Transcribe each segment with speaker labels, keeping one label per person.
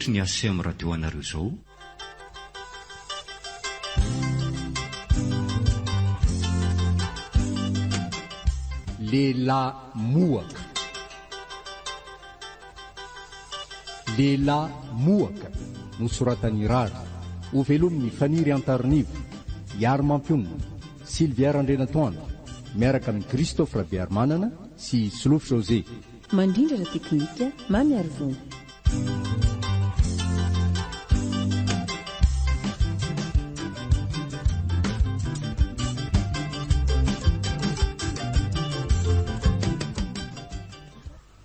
Speaker 1: ny ACM radio anareo izao.
Speaker 2: Lehilahy mohaka. Lehilahy mohaka nosoratan'i Rary, ho velomin'ny Faniry Antarinivo, Iary Mampionina, Sylvière Andrenatoandro, miaraka amin'ny Christophe Rabiarmanana sy Slof José.
Speaker 3: Mandrindrana teknika Mamy Arivony.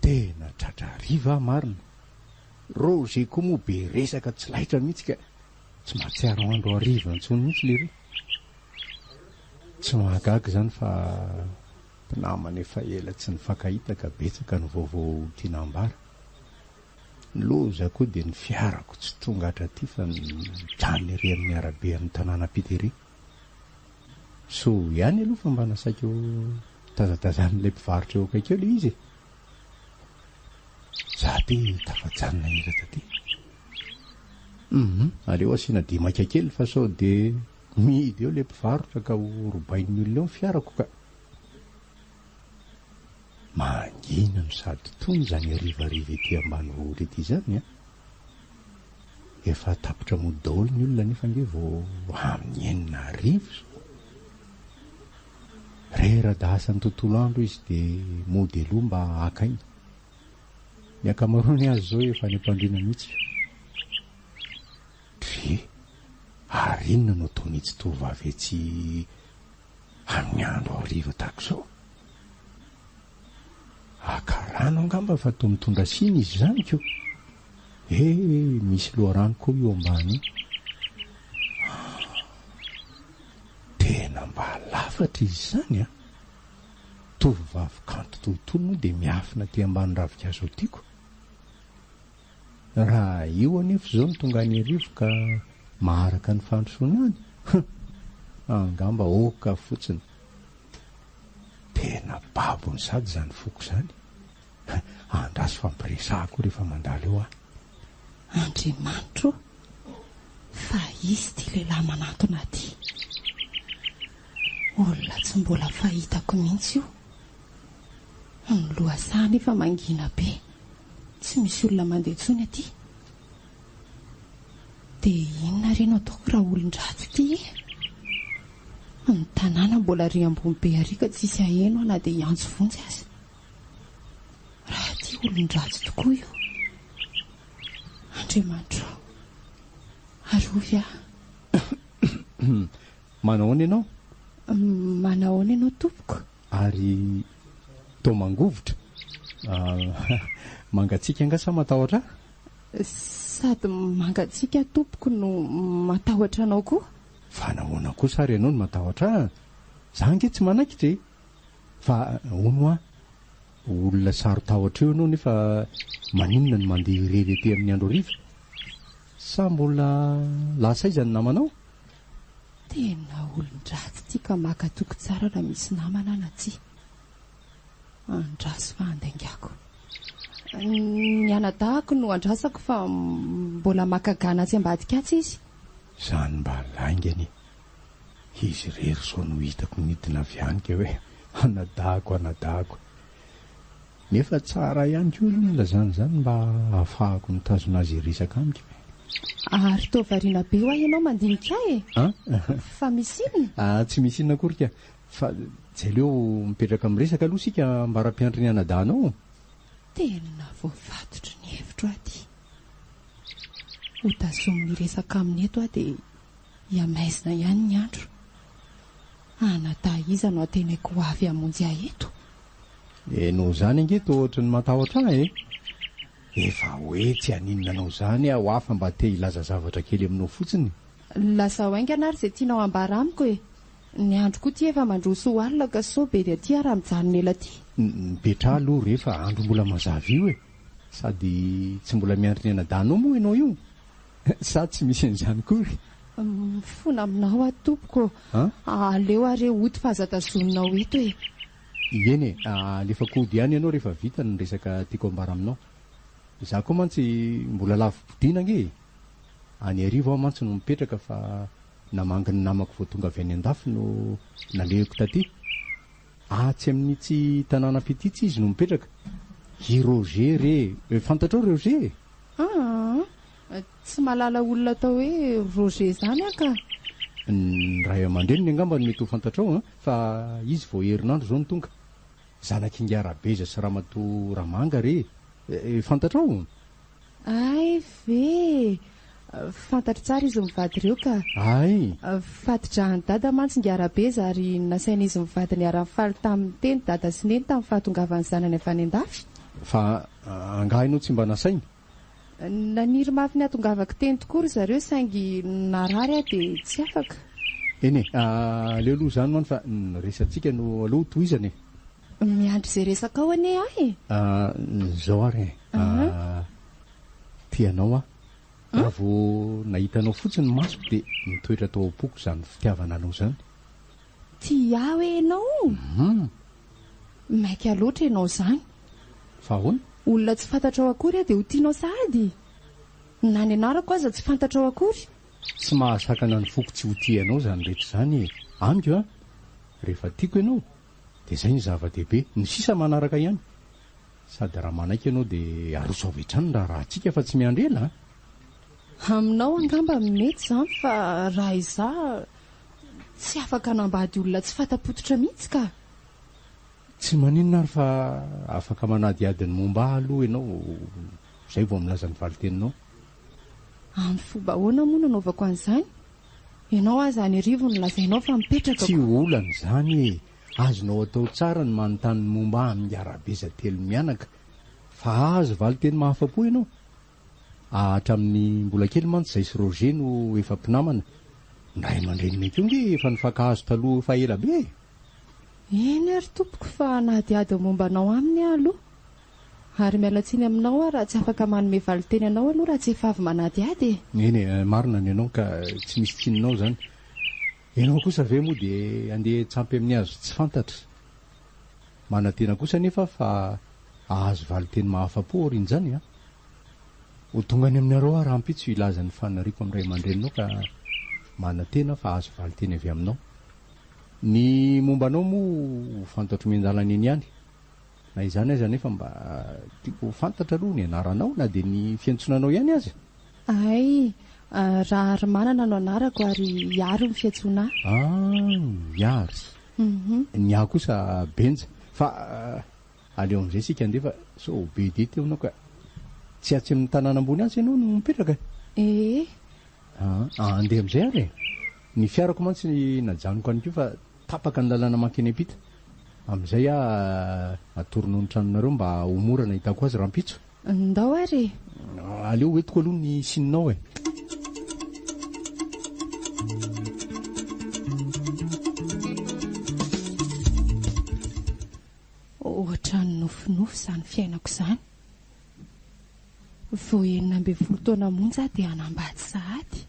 Speaker 2: Tena tratrariva marina. Roger koa moa be resaka tsy laitra mihitsy ka tsy mahatsiaro andro hariva intsony mihitsy le reo. Tsy mahagaga zany fa mpinamana efa ela tsy nifankahita ka betsaka ny vaovao tianambara. Loza koa dia ny fiarako tsy tonga hatraty fa mitrany ery amin'ny arabe amin'ny tanàna Pitery. So ihany aloha fa mba nasaiko tazatazan'ilay mpivarotra eo akaikeo le izy. Za ty tafajanona ira taty. Aleo asiana dimaka kely fa sao dia mihidy eo ilay mpivarotra ka ho robain'ny olona eo ny fiarako ka. Mangina no sady tony zany arivariva ety ambany vory ety zany a. Efa tapitra mody daholo ny olona nefa nge vao amin'ny 9:00. Rera-dasan'ny tontolo andro izy dia mody aloha mba hakainy. Ny akamaroany azy zao efa ny ampandriana mihitsy. Tre, ary inona no ataony tsy tovavy etsy amin'ny andro hariva tahaka izao? Akarano angamba fa toa mitondra siny izy zany ko. Misy loharano koa io ambany. Tena mba lafatra izy zany a. Tovovavy kanto tontolo moa dia miafina ty ambany ravikazo tiako. Raha io anefa zao no tonga any arivo ka maharaka ny fandrosoana any. Angamba oka fotsiny. Tena babony sady zany foko zany. Andraso fampiresahako rehefa mandalo eo ah.
Speaker 4: Andriamanitro, fa izy ty lehilahy manantona ty. Olona tsy mbola fahitako mihitsy io. Ny lohasaha efa mangina be. Tsy misy olona mandeha tsony aty. Dia inona reno ataoko raha olon-dratsy ty? Ny tanàna mbola ry ambony be arika tsisy aheno na dia iantso vonjy azy. Raha ty olon-dratsy tokoa io. Andriamanitro, arovy aho.
Speaker 2: Manao ianao?
Speaker 4: Manao ianao tompoko?
Speaker 2: Ary tao mangovotra. Mangatsika anga sa matahotra?
Speaker 4: Sady mangatsika tompoko no matahotra anao koa?
Speaker 2: Fa nahoana koa sary ianao no matahotra? Za nge tsy manaikitra e. Fa ono a, olona sarotahotra eo ianao nefa maninona no mandeha irery ety amin'ny andro hariva? Sa mbola lasa iza ny namanao?
Speaker 4: Tena olon-dratsy ty ka makatoky tsara raha misy namana ana ty. Andraso fa andaingako. Ny anadahako no andrasako fa mbola makagana tsy ambadika atsy izy.
Speaker 2: Zany mba laingany. Izy rery sao no hitako nidina avy any ka hoe anadahako. Nefa tsara ihany koa olona zany mba ahafahako mitazona azy irisaka amiko.
Speaker 4: Ary toa variana be ho ianao mandinika e. Fa misy inona?
Speaker 2: Tsy misy inona akory ka. Fa jereo mipetraka miresaka aloha sika mba raha-piandry ny anadahanao.
Speaker 4: Tena voafatotry ny hevitro aty. Ho tazomin'ny resaka aminy eto dia hiamaizina ihany ny andro. Anadaha iza no ateneko avy hamonjy ahy eto.
Speaker 2: No zany angeto ohatra ny matahotra e. Efa hoe tsy haninona anao zany aho hafa mba te hilaza zavatra kely aminao fotsiny.
Speaker 4: Lasa oaingana ary izay tianao ambara amiko e. Ny andro koa ty efa mandroso ho alina ka sao be dia ty raha mijanona ela ty.
Speaker 2: Mipetra aloha rehefa andro mbola mazava io e. Sady tsy mbola miandry ny anadahanao moa ianao io. Sa tsy misy an'izany kory.
Speaker 4: Fona aminao atompoko. Aleo are oty fahazatazonina eto e.
Speaker 2: Eny e, lefa kody ihany ianao rehefa vita ny resaka tiako ambara aminao. Izaho koa mantsy mbola lafo-vidiana nge. Any arivo aho mantsy no mipetraka fa namangy ny namako vao tonga avy any an-dafy no nalehiko taty. Atsy amin'n'itsy tanàna petitsy izy no mipetraka. I Roger re, fantatrao Roger?
Speaker 4: Tsy malala olona atao hoe Roger zany aka.
Speaker 2: Ny ray aman-dreny angamba no mety ho fantatrao fa izy vao herinandro zao no tonga. Zanakinga Rabeza sy Ramatoa Ramanga re. Fantatrao?
Speaker 4: Ay ve, fantatro tsara izy mivady ireo ka.
Speaker 2: Ay.
Speaker 4: Fatidrahan'ny dada mantsy ny Rabeza ary nasaina izy mivady ny ara-faly tamin'ny teny dada sy neny tamin'ny fahatongavan'ny zanany avy any an-dafy.
Speaker 2: Fa angahinao tsy mba nasainy?
Speaker 4: Naniry mafy ny atongavako teny tokory zareo saingy narary dia tsy afaka.
Speaker 2: Eny leo aloha zany man fa resantsika no aloha tohizany.
Speaker 4: Miandry izay resaka ao ane ahy.
Speaker 2: Zao ary tianao raha vao nahitanao fotsiny masoko dia mitoetra tao am-poko zany fitiavana anao zany.
Speaker 4: Tia hoe ianao? Maika loatra ianao zany.
Speaker 2: Fa ahoana?
Speaker 4: Olona tsy fantatrao akory dia ho tianao sahady. Na ny anarako aza tsy fantatrao akory.
Speaker 2: Tsy mahasakana ny foko tsy ho tianao zany rehetra zany. Amiko rehefa tiako ianao dia izay ny zava-dehibe, ny sisa manaraka ihany. Sady raha manaiky ianao dia aroso avy hatrany raha antsika fa tsy miandry ela.
Speaker 4: Aminao angamba mety izany fa raha izaho tsy afaka nambady olona tsy fatapototra mihitsy ka.
Speaker 2: Tsy maninona ary fa afaka manadiady ny momba aloha ianao, izay vao milaza ny valiteninao.
Speaker 4: Amin'ny fomba ahoana moa nanaovako an'izany? Ianao aza any arivo no lazainao fa mipetraka.
Speaker 2: Tsy olana izany, azonao atao tsara ny manontany ny momba amin'ny Rabeza telo mianaka, fa azo valiteny mahafa-po ianao. Hatramin'ny mbola kely mantsy izay sy Roger no efa mpinamana. Ny ray aman-dreny mety io nge efa nifankahazo taloha fa ela be.
Speaker 4: Eny ary tompoko fa nahadiady mombanao aminy aloha. Ary mialatsiny aminao raha tsy afaka manome valiteny anao aloha raha tsy efa avy manadiady.
Speaker 2: Eny marina ny ianao ka tsy misy tsinonao zany. Ianao kosa ve moa dia andeha tsampy amin'ny azo tsy fantatra. Manantena kosa nefa fa ahazo valiteny mahafa-po aorian'izany ho tonga any aminareo raha ampitso ilaza ny fanariko amin'ny ray aman-dreninao ka manantena fa ahazo valiteny avy aminao. Ny mombanao moa fantatro miandalana eny ihany. Na izany aza nefa mba tiako fantatra aloha ny anaranao na dia ny fiantsonanao ihany aza.
Speaker 4: Ay, raha ary manana no anarako ary Iaro ny fiantsoana.
Speaker 2: Iary. Ny ahy kosa Benja. Fa aleo amin'izay sika andefa so be dia teo anao ka tsy atsy amin'ny tanàna ambony azy ianao no mipetraka. Andeha amin'izay ary. Ny fiarako mantsy najanoko an'io fa tapaka ny lalana mankeny ampita. Amin'izay atoronao ny tranonareo mba ho mora nahitako azy rahampitso.
Speaker 4: Ndao ary.
Speaker 2: Aleo hoentiko aloha ny sininao
Speaker 4: Ohatrany nofinofy izany fiainako izany. Vao 19 taona monja dia hanambady sahady.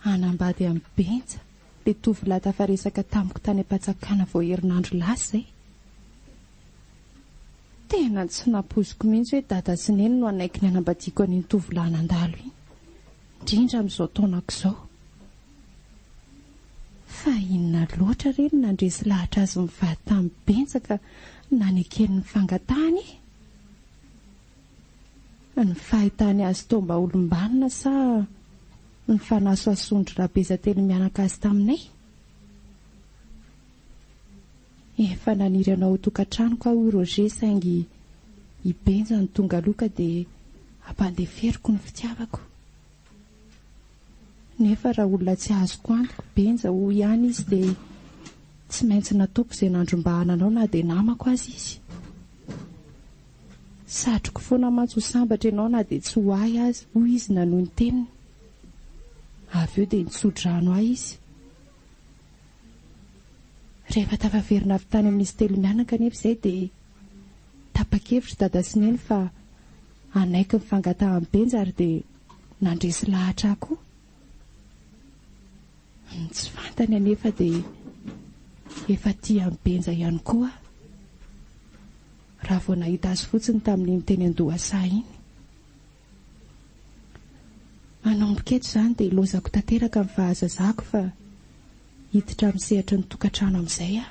Speaker 4: Hanambady amin'ny Benja, ilay tovolahy tafaresaka tamiko tany am-Patsakana vao herinandro lasa izay. Tena tsy napoziko mihitsy hoe dada sy neny no anaiky ny hanambadiako an'iny tovolahy nandalo iny, indrindra amin'izao taonako izao. Fa inona loatra reny nandresy lahatra azy mivady tamin'ny Benja ka nanekeny ny fangatany. Ny fahitany azy tao mba olom-banona sa ny fanasoasondry Rabeza telo mianaka azy taminay. Efa naniry anao ho tokantranoko aho Roger saingy i Benja ny tonga loka dia hampandeferiko ny fitiavako. Nefa raha olona tsy azoko antoko Benja ho ihany izy dia tsy maintsy nataoko izay nandrom-bahana anao na dia namako azy izy. Satroko foana mantsy ho sambatra ianao na dia tsy ho ahy azy hoy izy nanohy ny teniny. Avy eo dia nitsodrano ahy izy. Rehefa tafaverina avy tany amin'izy telo mianaka nefa izay dia tapa-kevitra dada sy neny fa anaiky ny fangatahan'ny Benja ary dia nandresy lahatra koa. Tsy fantany anefa dia efa tia amin'ny Benja ihany koa. raha vao nahita azy fotsiny tamin'ny miteny Andohasa iny. Manomboka eto izany dia ilozako tanteraka amin'ny fahazazako fa hiditra amin'ny sehatra ny tokantrano amin'izay aho.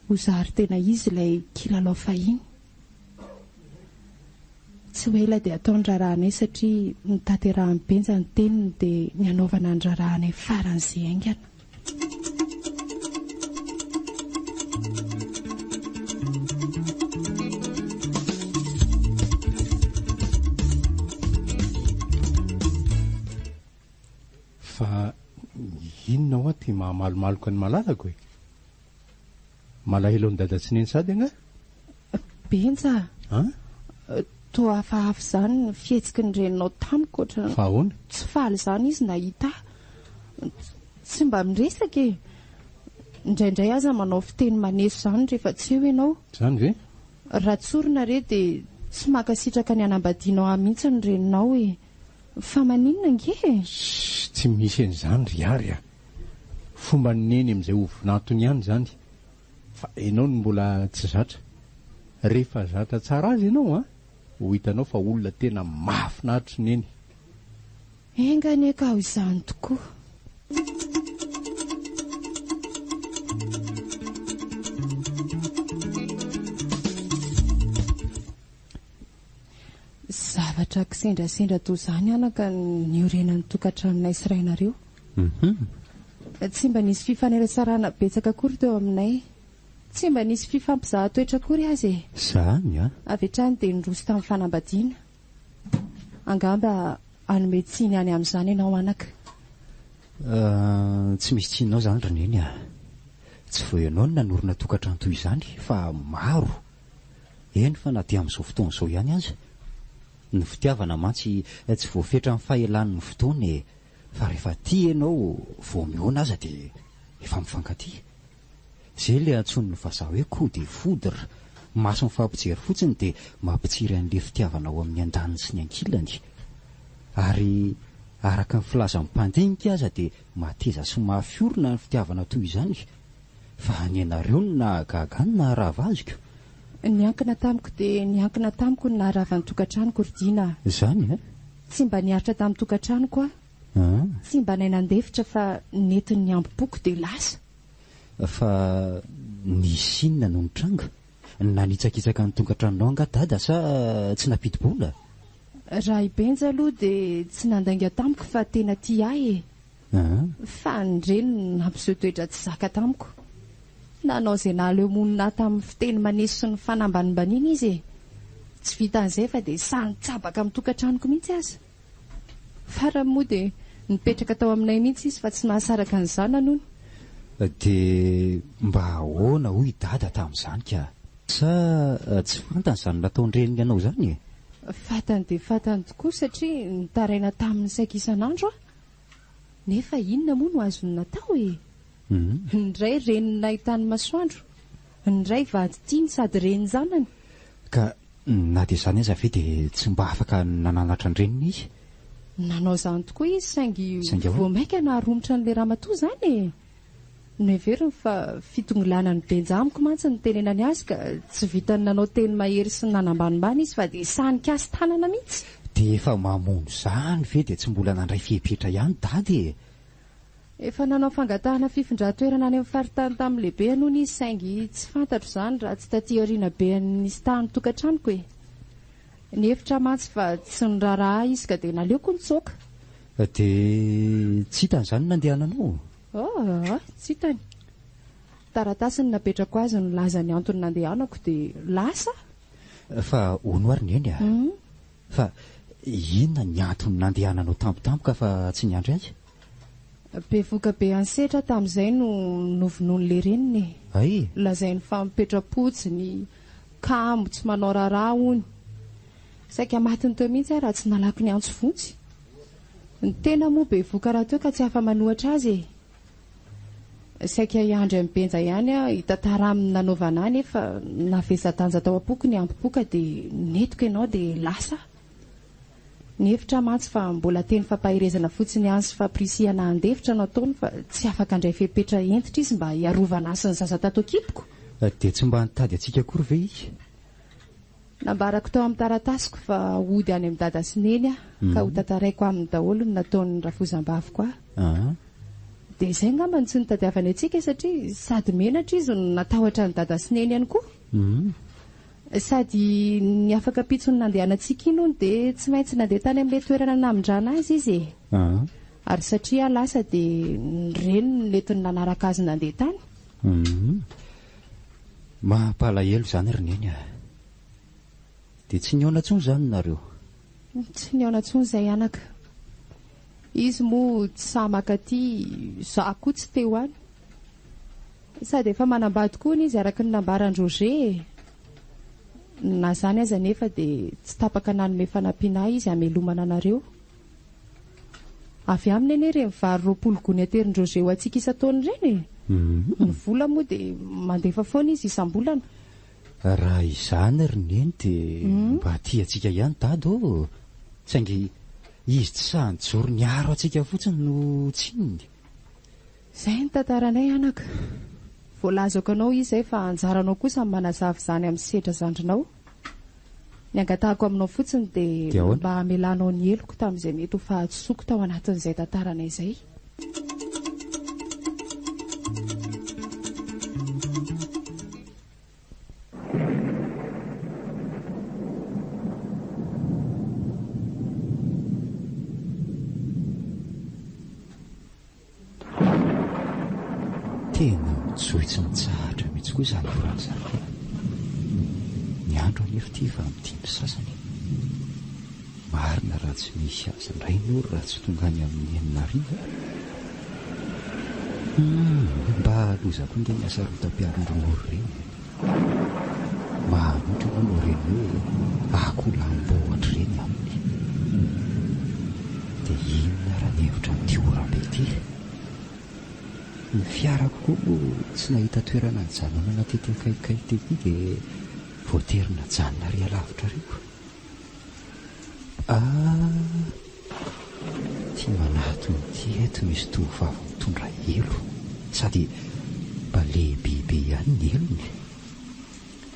Speaker 4: Ho zary tena izy ilay kilalao fahiny. Tsy hoe ela dia ataony rarahanay satria nitaterahan'ny benja ny teniny dia ny anaovana ny rarahanay faran'izay aingana.
Speaker 2: Fa inona ho aty mahamalomaloka ny malalako e? Malahelo ny dadatsineny sady anga?
Speaker 4: Benja.
Speaker 2: Toa
Speaker 4: hafahafa izany ny fihetsiky ny reninao tamiko oatra.
Speaker 2: Fa ahoana?
Speaker 4: Tsy faly izany izy nahita. Tsy mba miresaka e. Indraindray aza manao fiteny maneso izany rehefa tsy eo ianao.
Speaker 2: Izany ve?
Speaker 4: Raha tsorina re dia tsy makasitraka ny anambadianao ahy mihitsy ny reninao e. Fa maninona nge?
Speaker 2: Tsy misy an'izany ry ary a. Fomba neny amin'izay ovinantony ihany izany. Fa ianao no mbola tsy zatra. Rehefa zatra tsara azy ianao ho hitanao fa olona tena mahafinaritra neny.
Speaker 4: Engany ka ho izany tokoa. Zavatra kisendrasendra toy izany anaka ny orenan'ny tokantranonay sy rainareo. Tsy mba nisy fifaneratsarana betsaka akory teo aminay. Tsy mba nisy fifampizahatoetra akory azy e.
Speaker 2: Izany a?
Speaker 4: Avy hatrany dia nirosy tamin'ny fanambadiana. Angamba anome tsiny any amin'izany ianao anaka.
Speaker 1: Tsy misy tsinao izany roneny a. Tsy vao ianao no nanorina tokantrano toy izany fa maro. Eny fa na dia amin'izao fotoana izao ihany aza. Ny fitiavana mantsy tsy voafetra amin'ny fahelan'ny fotoana e. Fa rehefa tia ianao vao mihoana aza dia efa mifankatia. Izay ilay antson'ny vazaha hoe coup de foudre. Maso mifampijery fotsiny dia mampitsiry an'ilay fitiavana ao amin'ny andaniny sy ny ankilany. Ary araka ny filazan'ny mpandinika aza dia mateza sy mahafiorina ny fitiavana toy izany. Fa ny anareo no nahagaga ny naharava azoko.
Speaker 4: Niankina tamiko dia niankina tamiko ny naharava ny tokantranoko Ridina.
Speaker 1: Izany e?
Speaker 4: Tsy mba niaritra tamin'ny tokantranoko tsy mba nainandefitra fa nentin'ny ambom-poko dia lasa.
Speaker 1: Fa nisy inona no nitranga? Nanitsakitsaka ny tokantranonao anga dada sa tsy napidi-bola?
Speaker 4: Raha ibenja aloha dia tsy nandainga tamiko fa tena tia ahy e. Fa ny reny nampiseho toetra tsy zaka tamiko. Nanao izay naleo monina tamin'ny fiteny maneso sy ny fanambanimbaniana izy e. Tsy vitan'izay fa dia samy tsabaka amin'ny tokantranoko mihitsy aza. Fa raha moa dia nipetraka tao aminay mihitsy izy fa tsy mahasaraka an'izany anony.
Speaker 1: Dia mba ahoana hoy dada tamin'izany ka? Sa tsy fantany izany nataony reniny ianao izany e?
Speaker 4: Fatany dia fatany tokoa satria nitaraina tamin'ny saika isan'andro a. Nefa inona moa no azony natao e? Indray reniny nahitany masoandro, indray vady tiany sady reniny zanany.
Speaker 1: Ka na dia izany aza ve dia tsy mba afaka nananatra ny reniny izy?
Speaker 4: Nanao izany tokoa izy saingy vao maika naharomotra n'ilay ramatoa izany e. Neveriny fa fitongilana ny benjamiko mantsy ny tenenany azy ka tsy vitany nanao teny mahery sy ny nanambanimbany izy fa dia sanika asy tanana mihitsy.
Speaker 1: Dia efa mamono izany ve dia tsy mbola nandray fihepetra ihany dady e?
Speaker 4: Efa nanao fangatahana fifindra-toerana any amin'ny faritany tamin'ny lehibe anoana izy saingy tsy fantatro izany raha tsy taty aoriana be nisy tany tokantranoko e. Ny hevitra mantsy fa tsy niraraha izy ka dia naleoko nitsoaka.
Speaker 1: Dia tsy hitany izany nandehananao?
Speaker 4: Tsy hitany. Taratasiny napetrako azy ny laza ny antony nandehanako dia lasa.
Speaker 1: Fa ono ary ny eny a? Fa inona ny antony nandehananao tampotampoka fa tsy niandry azy?
Speaker 4: Bevoka be ansetra tamin'izay no novonoan'ilay reniny.
Speaker 1: Ay?
Speaker 4: Lazainy fa mipetra-potsiny, kamo tsy manao raharaha hony. Saika matiny teo mihitsy raha tsy nalaky ny antso fontsy. Ny tena moa bevoka raha teo ka tsy afa manohatra azy e. Saika iandry amin'ny benja ihany hitantara amin'ny nanaovana any efa navesa-danja tao am-poko ny ampopoka dia netiko ianao dia lasa. Ny hevitra mantsy fa mbola teny fampahirezana fotsiny any sy fampirisihana andefitra no ataony fa tsy afaka andray fepetra entitra izy mba hiarovana azy ny zaza tato akipoko.
Speaker 1: Dia tsy mba nitady antsika akory ve izy?
Speaker 4: nambarako tao amin'ny taratasiko fa ody any amin'ny dada sy neny ka ho tantaraiko amin'ny daholo ny nataon'ny rafozam-baviko dia izay ngambany tsy nitadiavany antsika satria sady menatra izy no natahotra ny dada sy neny ihany koa sady ny afaka pitsony nandehanantsika iny ony dia tsy maintsy nandeha tany amin'ilay toerana namindrana azy izy ary satria lasa dia nyreny netiny nanaraka azy nandeha tany
Speaker 1: mampalahelo izany roneny dia tsy niona ntsony izany nareo
Speaker 4: tsy niona ntsony izay anaka izy moa tsy samakaty za koa tsy teo any sady efa manambady koa izy araka ny nambarany Roger na zany aza nefa dia tsy tapaka nanome fanampiana izy hamelomana anareo avy aminy anie ireny vary 20 gony aterin Roger ho antsika isan-taona ireny ny vola moa dia mandefa foana izy isam-bolana
Speaker 1: raha izany roneny dia mba aty antsika ihany dado saingy izy tsy sahanjoro ny aro antsika fotsiny no tsininy
Speaker 4: izay ny tantaranay anaka voalazako anao izy fa anjaranao kosa manazavy izany amin'ny sedra zandrinao ny angatahako aminao fotsiny dia mba hamelanao ny heloko tamin'izay mety ho fahatsoako tao anatin'izay tantaranay izay
Speaker 1: tena mitsoitsy mitsahatra mihitsy koa izany oran'izany ny andro anefa ity fa mitimy sasany marina raha tsy misy azy indray nory raha tsy tonga any amin'ny 9 mba alozako nge ny asa rotam-piaron-drongory reny mahanotra moa reny hoe akolamboatra reny aminy dia inona raha nihevitra n'ity orambe ity ny fiarako koa moa tsy nahita toerana ny janonana tety akaikikay tety dia voaterina janona ry alavitra reo ty manatony ty eto misy tovavy mitondra elo sady mba lehibehibe ihany ny elony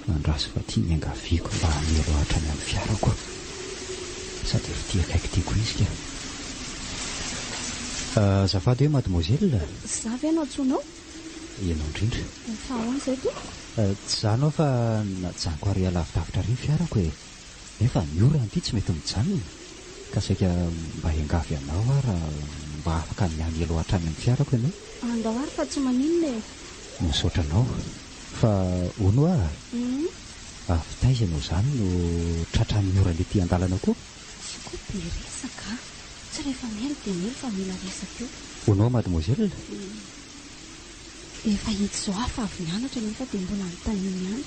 Speaker 1: mandraso fa tia ny angaviako mba hanelo hatrany amin'ny fiarako sady efa ty akaiky tiako izy ka zafady hoe mademoiselle
Speaker 5: zavy ianao tsonao
Speaker 1: ianao indrindra
Speaker 5: fa ahoana izay ty
Speaker 1: tsy zanao fa najanoko ary alavidavitra ry fiarako e nefa miorana ity tsy mety mijanona ka saika mba hiangavy anao raha mba afaka miany elo hatrany amin'ny fiarako ianao
Speaker 5: andao ary fa tsy maninona e
Speaker 1: misaotra anao fa ono fitaiza anao izany no tratrany miorana ety an-dalana koa
Speaker 5: tsy koa be resaka tsy rehefa mialy dia miely fa mila resaka eo
Speaker 1: onao mademoiselle
Speaker 5: efa hity zao afa avy mianatra nefa dia mbola mitaniny ihany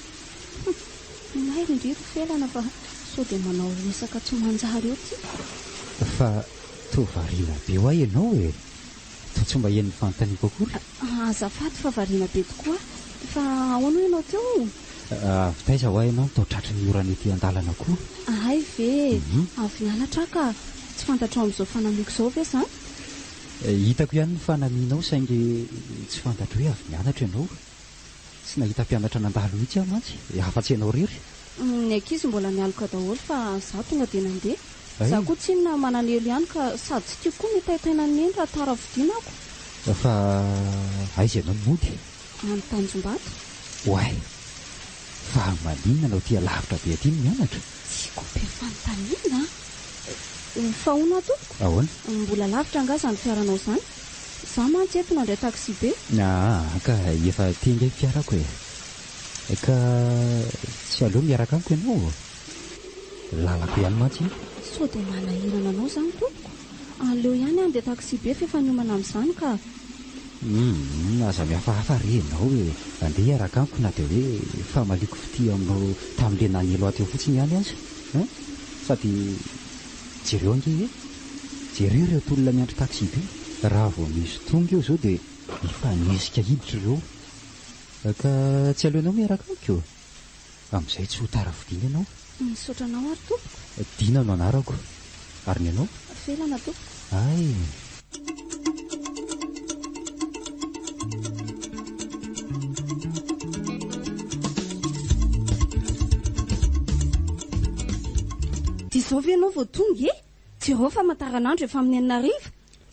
Speaker 5: nay rindriro felana fa sao dia manao resaka tsy manjary eo ty
Speaker 1: fa tovariana be ho ahy ianao e to tsy mba hen'ny fanontaniako akory
Speaker 5: azafady fa variana be tokoa fa ahoana ianao teo
Speaker 1: vitaiza ho ahy ianao nitao tratra ny orana ety an-dalana koa
Speaker 5: ay ve avy mianatra ka tsy fantatrao amin'izao fanamiako izao ve zany
Speaker 1: hitako ihany ny fanamianao saingy tsy fantatro hoe avy mianatra ianao tsy nahita mpianatra nandalo mihitsy aho mantsy afa-tsy ianao rery
Speaker 5: ny ankizy mbola mialoka daholo fa za tonga dia nandeha za koa tsy inona mananelo ihany ka sady tsy tiako koa mitaitaina ny eny raha tara vidianako
Speaker 1: fa aiza ianao ny mody
Speaker 5: any Tanjombato
Speaker 1: oay fa maninona nao tia lavitra be aty ny mianatra
Speaker 5: tsy koa be fanontaniana fa hoana tompoko
Speaker 1: ahoana
Speaker 5: mbola lavitra nga zany fiaranao izany za mantsy eto nandray taxi be
Speaker 1: ka efa tengay fiarako e ka tsy aleo miaraka amiko ianao lalako ihany mantsy
Speaker 5: sao dia manahirana anao izany tompoko aleo ihany andeha taxi be fa efa niomana amin'izany ka
Speaker 1: aza mihafahafa renao hoe andeha hiaraka amiko na dia hoe famaliko fity aminao tamin'le nanelo ateo fotsiny ihany azy sady jereo ange e jereo ireo tolona miandry taxi be raha vao misy tonga eo izao dia mifanesika hiditra ireo ka tsy aleonao miaraka amiko amin'izay tsy ho tara vidiana ianao
Speaker 5: misaotra anao ary tompoko
Speaker 1: dina no anarako ary ny anao
Speaker 5: felana tompoko
Speaker 1: ay
Speaker 5: zao ve ianao vao tonga e jereo famantaranandro efa amin'ny 8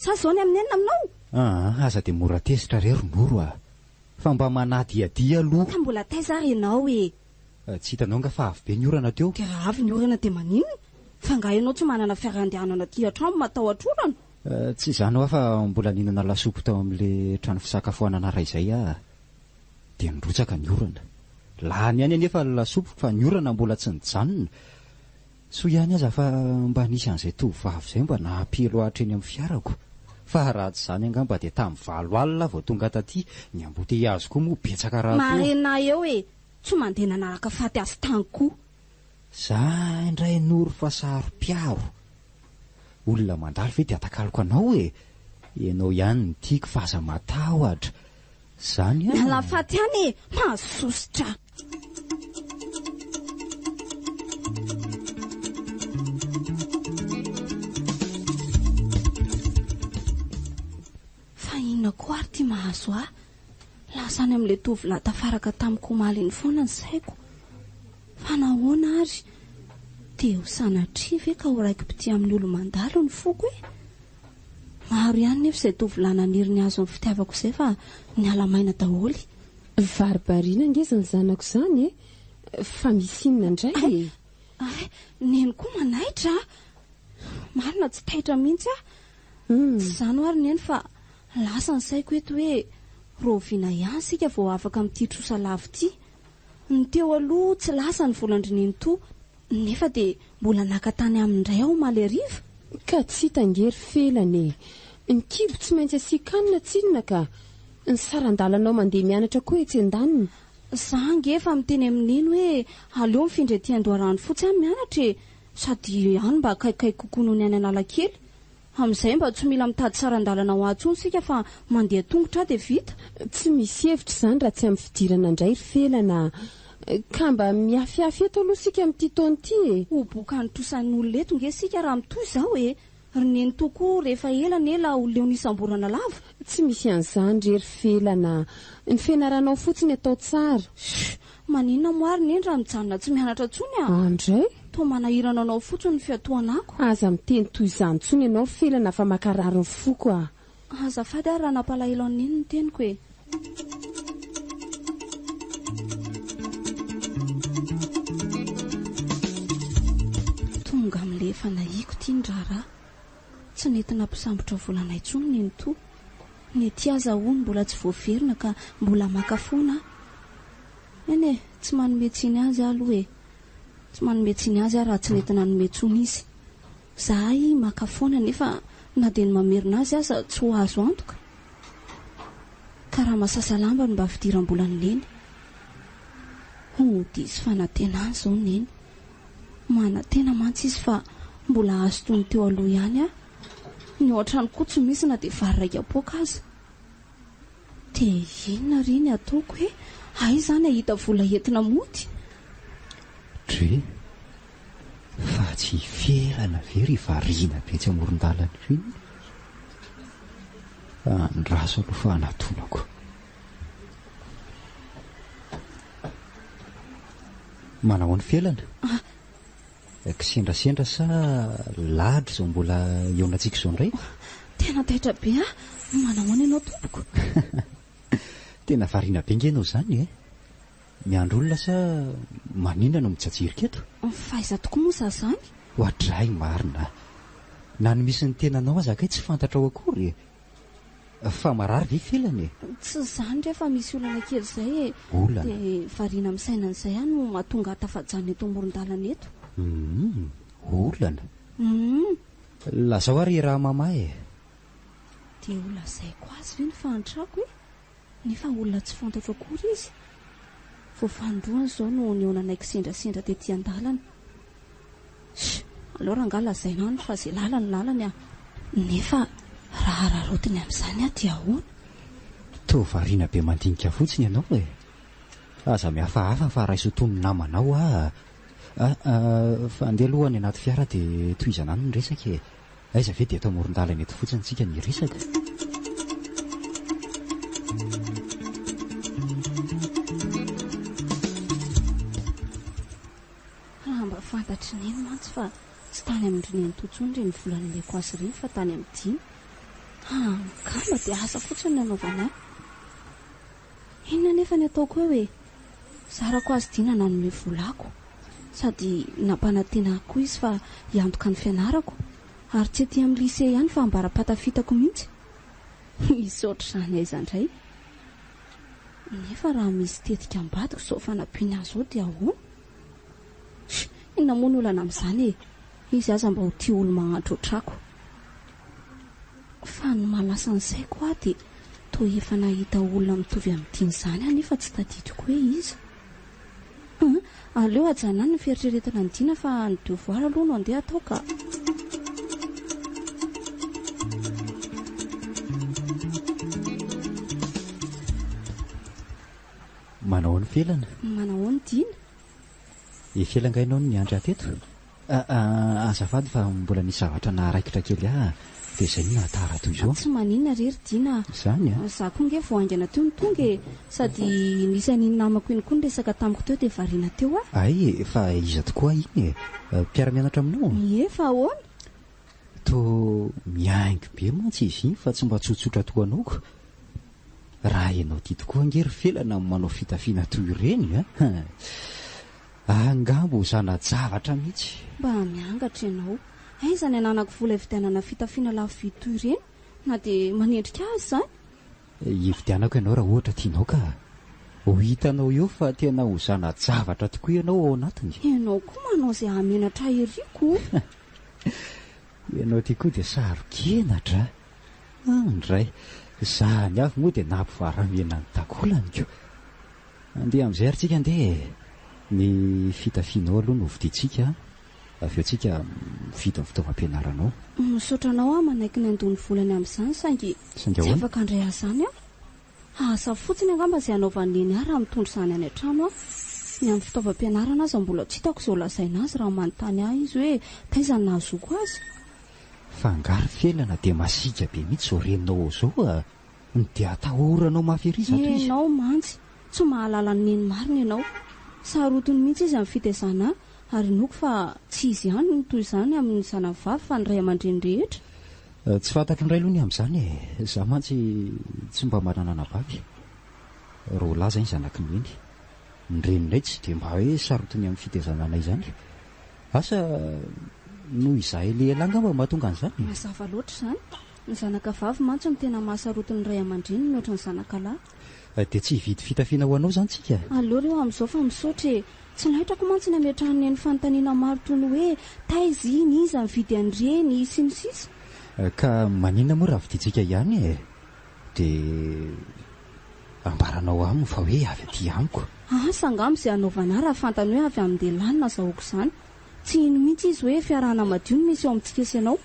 Speaker 5: sa zao ny amin'ny 8 aminao
Speaker 1: aza dia mora tesitra re ronoro a fa mba manadiadia aloha
Speaker 5: ka mbola taiza ary ianao e
Speaker 1: tsy hitanao nga fa avy be ny orana teo
Speaker 5: dia raha avy ny orana dia maninona fa nga ianao tsy manana fiarandianana ty an-trano matahotra-orana
Speaker 1: tsy izany hoa fa mbola ninana lasopy tao amin'le trano fisakafoanana ray izay dia nirotsaka ny orana lany ihany anefa lasopy fa ny orana mbola tsy nijanona so ihany aza fa mba nisy an'izay tovavy izay mba nahampelo ahatra eny amin'ny fiarako fa raha tsy izany angamba dia tamin'ny 7 alina vao tonga taty ny amboteazy koa moa betsaka raha
Speaker 5: marena eo e tsy mandeha nanaraka faty azy tany koa
Speaker 1: za indray noro fa saro-piaro olona mandalo ve dia atakaloko anao e ianao ihany ny tiako fa aza matahotra zany
Speaker 5: mialafaty ihany e mahasositra fa inona koa ary ty mahazo lasany amin'ilay tovolahy tafaraka tamiko maliny foana ny saiko fa nahoana ary dia ho sanatria ve ka ho raiki-pity amin'ny olo mandalo ny foko e maro ihany nefa izay tovolahy naniry ny azo amin'ny fitiavako izay fa ny alamaina daholy
Speaker 3: varibariana ngeza ny zanako izany fa misy inona indray
Speaker 5: neny koa manaitra marina tsy taitra mihitsy tsy izany ho ary neny fa lasa ny saiko eto hoe roviana ihany sika vao afaka amin'ity trosa lavo ity ny teo aloha tsy lasa ny volandrineny to nefa dia mbola nakatany amin'indray aho maly ariva
Speaker 3: ka tsy hitangery felany ny kibo tsy maintsy asiakanina tsinona ka ny saran-dalanao mandeha mianatra koa etsy an-daniny
Speaker 5: za ngefa miteny amin'iny hoe aleo mifindra ety Andoharano fotsy any mianatra sady any mba akaikikaiky kokoa noho ny any Analakely amin'izay mba tsy mila mitady saran-dalana ho antsony sika fa mandeha tongotra dia vita
Speaker 3: tsy misy hevitra izany raha tsy amin'ny fidirana indray felana ka mba miafiafy eto aloha sika amin'ity taona ity
Speaker 5: ho boka ny tosan'ny olona eto nge sika raha mitoy izao roneny tokoa rehefa elana ela olona eo nisamborana lava
Speaker 3: tsy misy an'izany rery felana ny fianaranao fotsiny atao tsara
Speaker 5: maninona moary neny raha mijanona tsy mianatra tsony
Speaker 3: andray
Speaker 5: to manahirana anao fotsiny ny fiatoanako
Speaker 3: aza miteny toy izany tsony ianao felana fa makarary ny foko
Speaker 5: azafady ary raha nampalahelo an'iny ny teniko tonga amin'le efa nahiko tia ny raharaha tsy nentina mpisambotra volanay tsony neny to ny ety aza hono mbola tsy voaverina ka mbola makafoana eny tsy manometsiny azy aloha tsy manometsiny azy raha tsy nentina nometsony izy zahay makafoana nefa na dia ny mamerina azy aza tsy ho azo antoka ka raha masasalamba no mba fidiram-bola ny neny dizy fanantenany izao neny manantena mantsy izy fa mbola azo tony teo aloha ihany ny ohatrany koa tsy misy na dia vary raika apoaka aza dia inona reny ataoko ay izany ahita vola entina mody
Speaker 1: dre fa tsy felana very variana be tsy amoron-dalana reny andraso aloha fa anatonako manao ny felana kisendrasendra sa ladro izao mbola eonantsika izao indray
Speaker 5: tena taitra be manahoana ianao tompoko
Speaker 1: tena variana be nge ianao izany miandro olona sa maninona no mijajirika eto
Speaker 5: faiza tokoa moa za zany
Speaker 1: hoadray marina na ny misy ny tenanao aza kay tsy fantatra ao akory fa marary ve felany
Speaker 5: tsy zany rehefa misy olana kely izay
Speaker 1: olana
Speaker 5: dia variana amin'ny sainan'izay no mahatonga hatafajanona eto amoron-dalana eto
Speaker 1: olana lazao ary raha mamahy
Speaker 5: dia olona zaiko azy ve ny fahantrako nefa olona tsy fantatra akory izy vao fandroany izao no ny eonanaiky sendrasendra tetỳ an-dalana aleo raha nga lazainany fa izay lalany lalany nefa raha rarotiny amin'izany dia ahoana
Speaker 1: to variana be mandinika fotsiny ianao aza mihafahafa fa raisoton'ny namanao fa andeha alohany anaty fiara dia toizana any ny resaka aiza ve dia atao amoron-dalana eto fotsiny tsika ny resaka
Speaker 5: raha mba fantatry neny mantsy fa tsy tany amin'ireny totsony ireny volan'ileko azy ireny fa tany amin'ny diny. Kamba dia asa fotsiny ny anaovana. Inona nefa ny ataoko eo e? Sarako azy dina nanome volako, sady nampanantena koa izy fa hiantoka ny fianarako, ary tsy aty amin'ny lycée ihany fa ambaram-patafitako mihitsy. Misaotra izany aiza indray. Nefa raha misy tetika ambadiko izao fanampiana azy dia ahoana? Inona moa ny olana amin'izany e? Izy aza mba ho tia olo magnatrotrako. Fa ny malasa ny saiko dia toa efa nahita olona mitovy amin'ity izany anefa tsy tadidiko hoe izy. Aleo ajanany ny fieritreretana ny dina fa ny devoir aloha no andeha atao ka.
Speaker 1: Manao ny felana?
Speaker 5: Manao ny dina?
Speaker 1: Felangainao ny andra teto? Azafady fa mbola nisy zavatra naharaikitra kely dia izay ny nahatara toy izao.
Speaker 5: Tsy maninona rery dina.
Speaker 1: Izany a?
Speaker 5: Za koa nge vao aingana teo ny tonga sady nisy aniny namako iny koa ny resaka tamiko teo dia variana teo a.
Speaker 1: Ay, fa iza tokoa iny mpiara-mianatra aminao?
Speaker 5: Fa ahoana?
Speaker 1: Toa miaingo be mantsy izy iny fa tsy mba tsotsotra toa anaoko. Raha ianao tia tokoa angery felana manao fitafiana toy ireny angambo zanajavatra mihitsy.
Speaker 5: Mba miangatra ianao. Aiza ny ananako vola hividianana fitafiana lafo vidy toy ireny? Na dia manendrika azy izany?
Speaker 1: Hividianako ianao raha ohatra tianao ka. Ho hitanao eo fa tena ho zanajavatra tokoa ianao ao anatiny.
Speaker 5: Ianao koa manao izay hamenatra eriko.
Speaker 1: Ianao tia koa dia sarokenatra. Ndray izany avy moa dia nampivaramena ny takolaniko. Andeha amin'izay ary tsika andeha. Ny fitafianao aloha no vidintsika, avy eo tsika mividy ny fitaovam-pianaranao.
Speaker 5: Misaotra anao manaiky ny andony volany amin'izany saingy tsy afaka andray azany asa fotsiny angamba izay anaovan'ny eny raha mitondra izany any an-trano ny amin'ny fitaovam-pianarana aza mbola tsy hitako izao lazaina azy raha manontany izy hoe taiza ny nahazoko azy.
Speaker 1: Fangaro felana dia masika be mihitsy izao reninao izao dia atahoranao mafiriza toy izy.
Speaker 5: Ianao mantsy tsy mahalala ny neny marina ianao. Sarotony mihitsy izy amin'ny fitezana ary noko fa tsy izy ihany ny toy izany amin'ny zanavavy fa ny ray aman-dreny rehetra.
Speaker 1: Tsy fantatro indray aloha ny amin'izany za mantsy tsy mba manana vavy. Ro laza ny zanakiny eny. Ny renindray tsy dia mba hoe sarotiny amin'ny fitezanana izany. Asa noho izahay lehilahy angamba mahatonga an'izany.
Speaker 5: Mazava loatra izany. Ny zanaka vavy mantsy ny tena mahasarotiny ray aman-dreny ny ohatran'ny zanaka lahy.
Speaker 1: Dia tsy hividy fitafiana ho anao izany tsika.
Speaker 5: Aleo ireo amin'izao fa misaotra tsy nahitrako mantsy ny ametrahany ny fanontaniana maro toy ny hoe taiza iny iza mividy an'ireny sy ny sisa.
Speaker 1: Ka maninona moa raha vidintsika ihany dia ambaranao aminy fa hoe avy aty amiko.
Speaker 5: Sangamo izay anaovana raha fantany hoe avy amin'ny delanina nazahoako izany. Tsy ino mihitsy izy hoe fiarahana madio no misy eo amintsika sy ianao.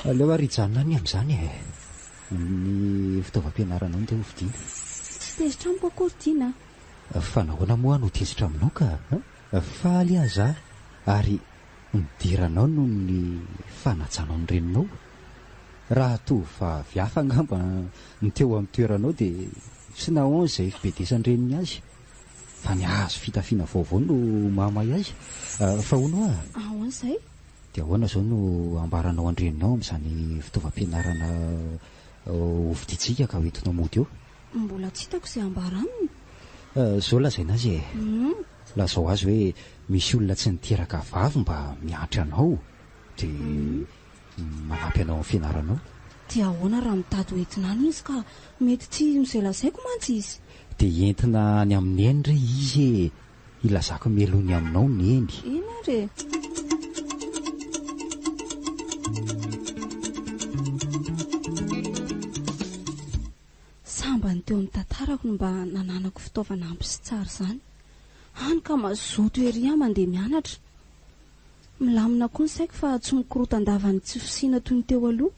Speaker 1: Aleo ary hijanona ny amin'izany ny fitaovam-pianarana ny dia ho vidiana.
Speaker 5: Tsy tezitra amiko akory tiana.
Speaker 1: Fa nahoana moa no tezitra aminao ka? Faly aza ary midiranao noho ny fanatsanao ny reninao. Raha tovavy hafa angamba ny teo amin'ny toeranao dia tsy nahoana izay fibedesany reniny azy. Fa ny azo fitafiana vaovao no mahamay azy. Fa hono
Speaker 5: ahoana izay?
Speaker 1: Dia ahoana izao no ambaranao andreninao amin'izany fitaovam-pianarana ho vidintsika ka hoentinao mody eo?
Speaker 5: Mbola tsy hitako izay ambara aminy.
Speaker 1: Izao lazaina azy lazao azy hoe misy olona tsy niteraka vavy mba miantry anao dia manampy anao amin'ny fianaranao.
Speaker 5: Dia ahoana raha mitady hoentina any izy ka mety tsy izay lazaiko mantsy izy.
Speaker 1: Dia entina any amin'ny eny re izy ilazako melony aminao ny eny.
Speaker 5: Ina re? Samba ny teo amin'ny tantarako no mba nananako fitaovana ampy sy tsara izany. Hany ka mazoto ery mandeha mianatra. Milamina koa ny saiko fa tsy mikorotan-davany tsy fisiana toy ny teo aloha.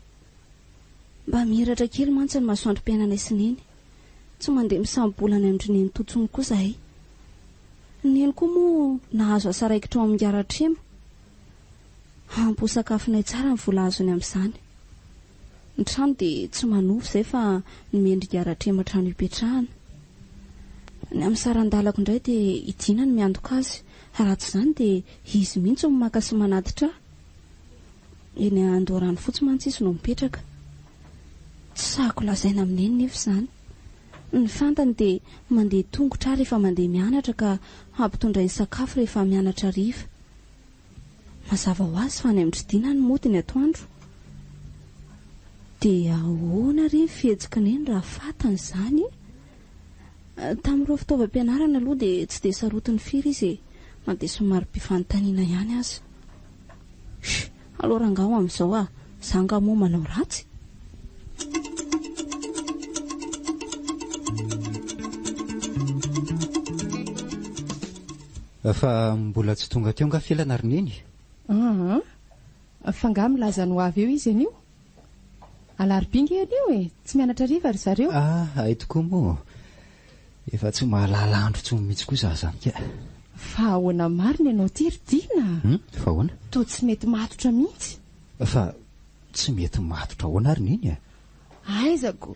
Speaker 5: Mba mihiratra kely mantsy ny masoandrom-piainana isineny. Tsy mandeha misambolana amin'ny neny totsony koa zahay. Neny koa moa nahazo asaraikitra ao amin'ny garatremo. Hampo-sakafonay tsara ny vola azony amin'izany. Ny trano dia tsy manovy izay fa nimendry garatremo trano hipetrahana. Ny amin'ny sarandalako indray dia idina ny miandoka azy. Raha tsy izany dia izy mihitsy no maka sy manatitra. eny Andorany fotsy mantsisy no mipetraka. Tsy sahako lazaina amin'eny nefa izany. Ny fantany dia mandeha tongotra rehefa mandeha mianatra ka hampitondray sakafo rehefa mianatra riva. Mazava ho azy fa ny amidridina ny modiny atoandro. Dia ahoana ry ny fihetsika neny raha fantany izany? Tamin'ireo fitaovam-pianarana aloha dia tsy dia sarotiny firy izy na dia somary mpifanotaniana ihany aza. Alora rangaho amin'izao zanga moa manao ratsy.
Speaker 1: Fa mbola tsy tonga teo nga felana ry neny?
Speaker 4: Fa nga milaza no avy eo izy anio. Alarobinga anio tsy mianatra riva ry zareo.
Speaker 1: Ay tokoa moa. Efa tsy mahalala andro tsony mihitsy kosa zany ka.
Speaker 4: Fa ahoana marina ianao ty ry Dina?
Speaker 1: Fa ahoana?
Speaker 4: To tsy mety matotra mihitsy.
Speaker 1: Fa tsy mety matotra ahoana ry neny?
Speaker 4: Aizako,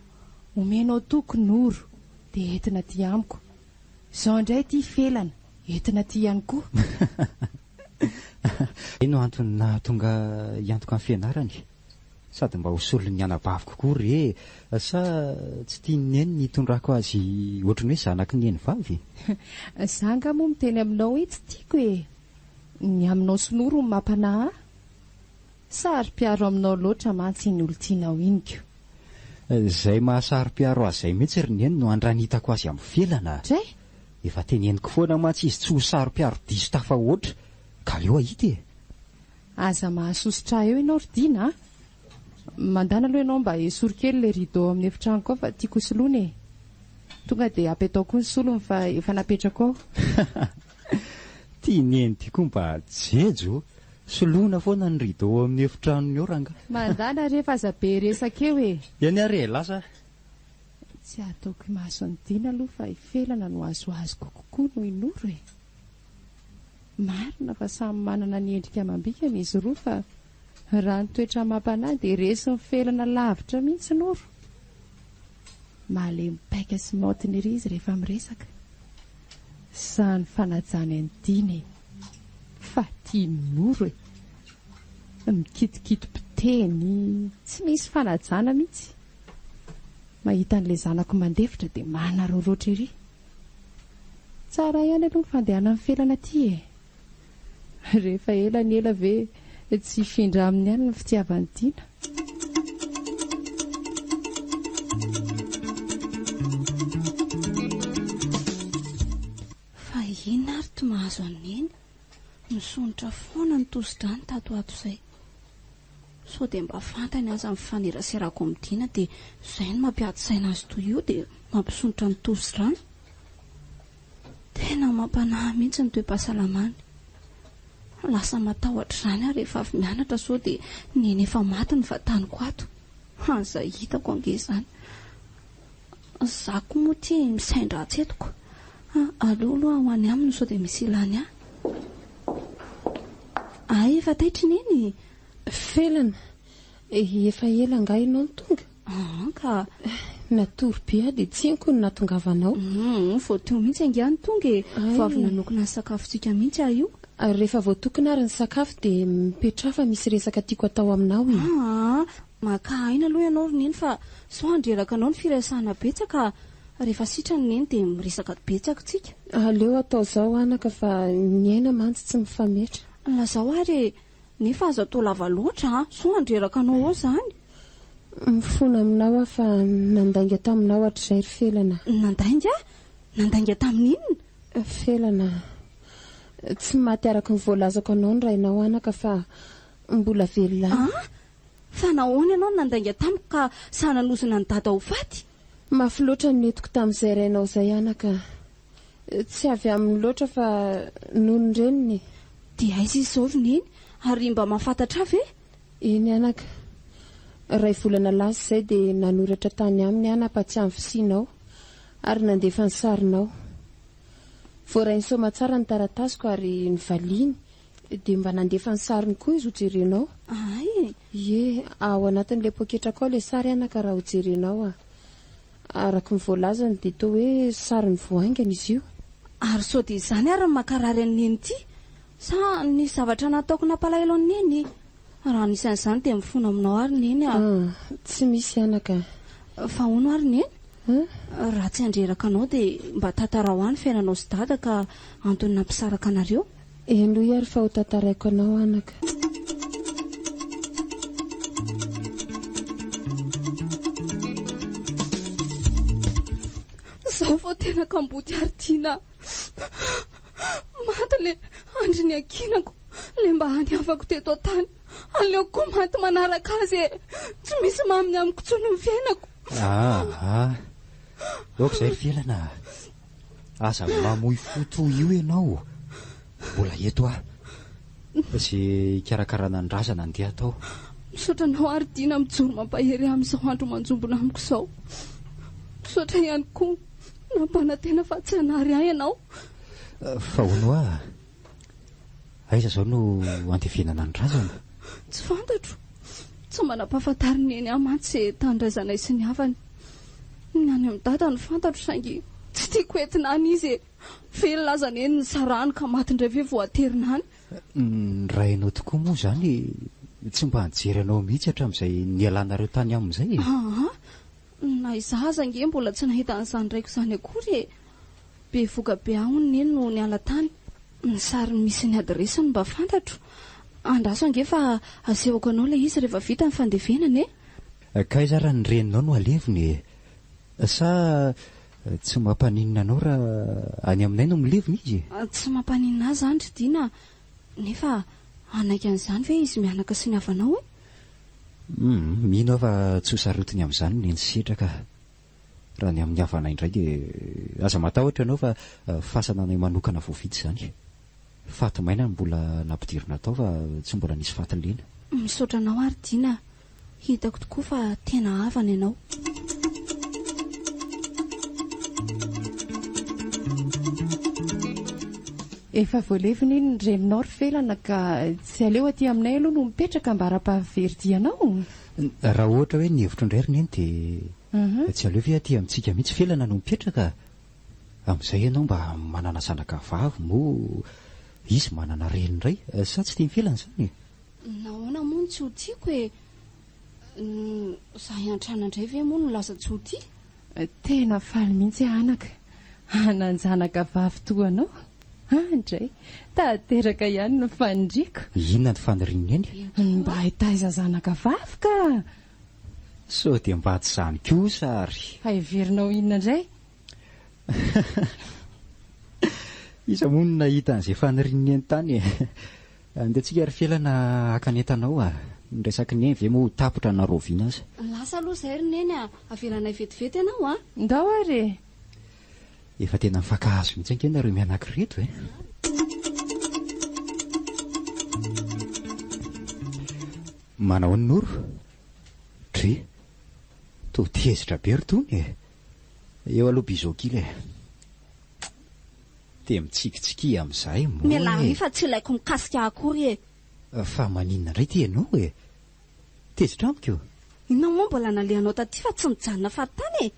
Speaker 4: omenao tokony oro dia entina ty amiko. Izao indray ty felana, entina ty ihany koa.
Speaker 1: Ino antony nahatonga hiantoka amin'ny fianarany? Sady mba hosolony ny anabavy kokoa re, sa tsy tiany neny nitondrako azy ohatrany hoe zanaky neny vavy?
Speaker 4: Zanga moa miteny aminao hoe tsy tiako ny aminao sonoro ny mampanahy. Sary-piaro aminao loatra mantsy ny olontianao iniko.
Speaker 1: Izay mahasary-piaro azy izay mihitsy ry neny no andranitako azy amin'ny felana.
Speaker 4: Dray?
Speaker 1: Efa teneniko foana mantsy izy tsy ho sary-piaro diso tafa oatra. Ka leo ahita
Speaker 4: aza mahasositra eo ianao ry Dina. Mandana aloha ianao mba esoro kely le rideau amin'ny efitranoko ao fa tiako soloina tonga dia apetao koa ny solony fa efa napetrako ao.
Speaker 1: Tia neny ty koa mba jejo. Soloina foana ny rideau amin'ny efitranony eo ranga.
Speaker 4: Mandana rehefa aza be resaka eo
Speaker 1: Eny are lasa.
Speaker 4: Tsy ataoko maso ny Dina aloha fa ifelana no azoazoko kokoa no inoro Marina fa samy manana ny endrika amam-bikany izy roa fa raha ny toetra mampanahy dia resy ny felana lavitra mihitsy noro. Malemy paika sy maotiny ery izy rehefa miresaka. Sany fanajany any Dina fa tia noro mikitikiti-piteny tsy misy fanajana mihitsy. Mahita an'ilay zanako mandefitra dia manaroroatra ery. Tsara ihany aloha ny fandehana amin'ny felana ty rehefa ela ny ela ve tsy hifindra amin'ny ihany ny fitiavany Dina.
Speaker 5: Fa inona ary to mahazo aneny? Misonitra foana ny tosi-drany tato ato izay. So dia mba fantany aza amin'ny faneraserako amin'ny Dina dia izay no mampiady saina azy toy io dia mampisonitra ny tosi-drany. Tena mampanahy mihitsy ny toe-pahasalamany. Lasa matahotra izany aho rehefa avy mianatra so dia neny efa maty ny vataniko ato. Izay hitako ange izany. Zako moa tia misaindra atsetiko. Aloha ho any aminy so dia misy ilany aho. Efa taitry neny.
Speaker 3: Felana, efa ela nga ianao ny tonga?
Speaker 5: Ka
Speaker 3: natory be dia tsiako ny natongavanao.
Speaker 5: Voateo mihitsy angany tonga vao avy nanokona ny sakafontsika mihitsy io.
Speaker 3: Rehefa voatokana ary ny sakafo dia mipetrafa misy resaka tiako atao aminao
Speaker 5: maka aina aloha ianao neny fa so andreraka anao ny firesahana betsaka. Rehefa sitrany neny dia miresaka betsaka tsika.
Speaker 3: Aleo atao izao anaka fa ny aina mantsy tsy mifametra.
Speaker 5: Lazao ary nefa azo atao lava loatra so andreraka anao ao izany.
Speaker 3: Mifona aminao fa nandainga taminao hatr'izay ry felana.
Speaker 5: Nandainga tamin'inona?
Speaker 3: Felana, tsy maty araka ny voalazako anao ny rainao anaka fa mbola velona.
Speaker 5: Fa nahoana ianao nandainga tamiko ka sa nanosina ny dada ho faty?
Speaker 3: Mafy loatra ny netiko tamin'izay rainao izay anaka. Tsy avy amin'ny loatra fa noho ny reniny.
Speaker 5: Dia aiza izao neny ary mba mahafantatra ve?
Speaker 3: Eny anaka. Ray volana lasa izay dia nanoratra tany aminy anapatsy amin'ny fisianao ary nandefa ny sarinao. Voarainy soma tsara ny taratasiko ary ny valiany dia mba nandefa ny sariny koa izy ho jerenao. Ao anatin'ilay poketrako ao ilay sary anaka raha ho jerenao araka ny voalazany dia toa hoe sariny voaingana izy io.
Speaker 5: Ary so dia izany ary ny makarary ny neny ity sa ny zavatra nataoko nampalahelo ny neny? raha nisan'izany dia mifona aminao ary neny
Speaker 3: tsy misy anaka
Speaker 5: fa hono ary neny raha tsy andreraka anao dia mba tantarao any fiainanao sy dada ka antony nampisaraka anareo
Speaker 3: aloha ary fa ho tantaraiko anao anaka
Speaker 5: zaho vao tena kamboty ary tiana maty le andry ny ankinako le mba haniavako teto tany aleoko koa maty manaraka azy tsy misy maminy amiko tsony ny fiainako
Speaker 1: oka izay velana aza mamoy foto io ianao mbola eto izay ikarakarana ny razana andeha atao
Speaker 5: misaotra anao ary diana mijoro mampahery amin'izao andro manjombona amiko izao misaotra ihany koa nampanantena fa tsy hanary ahy ianao
Speaker 1: fa hono aiza izao no andevenana ny razana
Speaker 5: tsy fantatro tsy manam-pahafantary ny eny amantsy izay tanindrazanay sy ny havany ny any amin'ny dada ny fantatro saingy tsy tiako entina any izy velolazana eny ny sarany ka maty indray ve voaterina any
Speaker 1: ny rainao tokoa moa izany tsy mba nijery anao mihitsy hatramin'izay nialanareo tany amin'izay
Speaker 5: na izaza nge mbola tsy nahita an'izany raiko izany akory be voga be ahony neny no niala tany ny sary misy ny adresiny mba fantatro andraso ange fa asehoko anao ilay izy rehefa vita ny fandevenana
Speaker 1: ka iza raha ny reninao no aleviny sa tsy mampaninina anao raha any aminay no milevina izy
Speaker 5: tsy mampaninina azy andry diana nefa anaiky an'izany ve izy mianaka sy ny havanao
Speaker 1: mino fa tsy hosarotiny amin'izany ny ensitraka raha ny amin'ny havanay indray dia aza matahotra ianao fa fasana anay manokana voavidy izany faty maina mbola nampidirina tao fa tsy mbola nisy fatylena
Speaker 5: misaotra anao ary diana hitako tokoa fa tena havana ianao
Speaker 4: efa voalevina iny ny reninao ry felana ka tsy aleo aty aminay aloha no mipetraka mba ara-pahaveridianao
Speaker 1: raha ohatra hoe ny hevitro indray riny eny dia tsy aleo ve aty amintsika mihitsy felana no mipetraka amin'izay ianao mba manana zanaka vavy moa izy manana reny indray sa tsy tia felana izany
Speaker 5: nahoana moa no tsy ho tiako za hiantrana indray ve moa no laza tsy ho tia
Speaker 4: tena faly mihitsy anaka ananjanaka vavy toanao andray tateraka ihany no fanindriko
Speaker 1: inona ny fanirinina eny
Speaker 4: mba hitaiza zanaka vavy ka
Speaker 1: so dia mba tsy izany kosa ary
Speaker 4: haiverinao inona indray
Speaker 1: iza moa no nahita an'izay fanirinina eny tany andehantsika ry felana hakanentanao ny resaky ny eny ve moa tapotra naroviana azy
Speaker 5: lasa aloha izay ry neny avelanay vetivety ianao
Speaker 4: ndao ary
Speaker 1: efa tena mifankahazo mihitsy ange nareo mianankireto manao ny noro dre to tezitra be ry tony eo aloha bizokile dia mitsikitsiky amin'izay
Speaker 5: mialahy fa tsy ilaiko mikasika akory
Speaker 1: fa maninona indray ty ianao tezitra amiko
Speaker 5: inona moa mbola nalehanao taty fa tsy mijanona farytany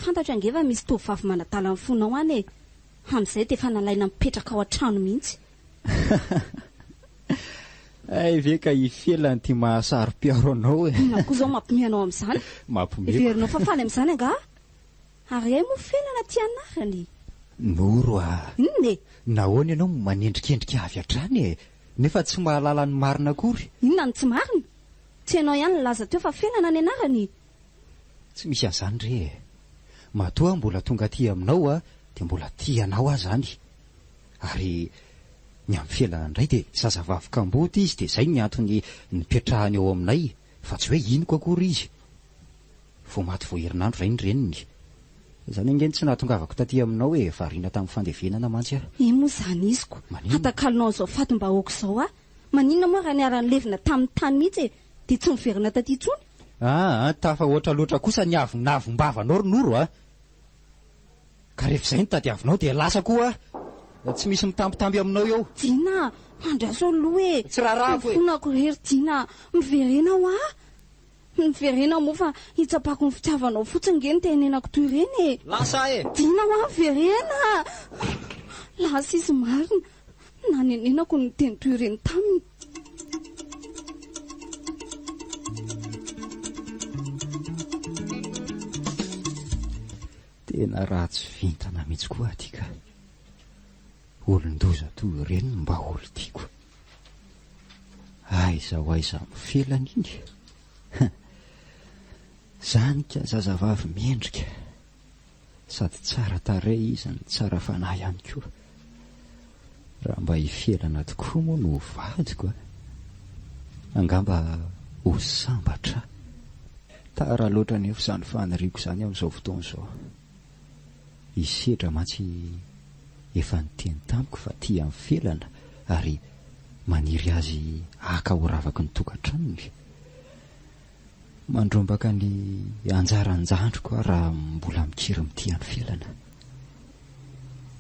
Speaker 5: fantatra angeva misy tovavy manadala ny fonao any amin'izay dia efa nalaina mipetraka ao an-trano mihitsy
Speaker 1: ay ve ka ifelany ty mahasaro-piaro anao
Speaker 5: na koa izao mampimeanao amin'izany verinao fa faly amin'izany anga ary ay moa felana ty anarany
Speaker 1: noro
Speaker 5: inona
Speaker 1: nahoana ianao manendrikendrika avy hatrany nefa tsy mahalala ny marina akory
Speaker 5: inona ny tsy marina tsy ianao ihany laza teo fa felana ny anarany
Speaker 1: tsy misy an'izany re matoa mbola tonga aty aminao dia mbola tianao ahy zany ary ny amin'ny felana indray dia zazavavy-kamboty izy dia izay ny antony nipetrahany ao aminay fa tsy hoe inoko akory izy vo maty voaherinandro izay ny reniny izany angeny tsy nahatongavako taty aminao hoe variana tamin'ny fandevenana mantsy
Speaker 5: moa izany iziko hatakalonao izao faty mba aoka izao maninona moa raha niarany levina tamin'ny tany mihitsy dia tsy miverina taty intsony
Speaker 1: tafa oatra loatra kosa ny avonavombavanao ry noro ka rehefa izay ny tadiavinao dia lasa koa tsy misy mitambitamby aminao eo
Speaker 5: dina mandraso aloha
Speaker 1: tsy raharafo
Speaker 5: fonako rery dina miverena miverena moa fa hitsapako ny fitiavanao fotsiny nge ny tenenako toy ireny
Speaker 1: lasa
Speaker 5: dina miverena lasa izy marina nanenenako ny teny toy ireny taminy
Speaker 1: Tena ratsy vintana mihitsy koa atika. Olon-doza toy ireny mba olo tiako. Aiza ho aiza mifelana iny. Zany ka zazavavy miendrika. Sady tsara tarehy izy ny tsara fanahy ihany koa. Raha mba hifelana tokoa moa no vadiko. Angamba ho sambatra. Tara loatra nefa izany faniriako izany amin'izao fotoana izao. Isedra mantsy efa niteny tamiko fa tia mifelana ary maniry azy haka ho ravaky ny tokantranony. Mandrombaka ny anjaranjandroko raha mbola mikiry mitia ny felana.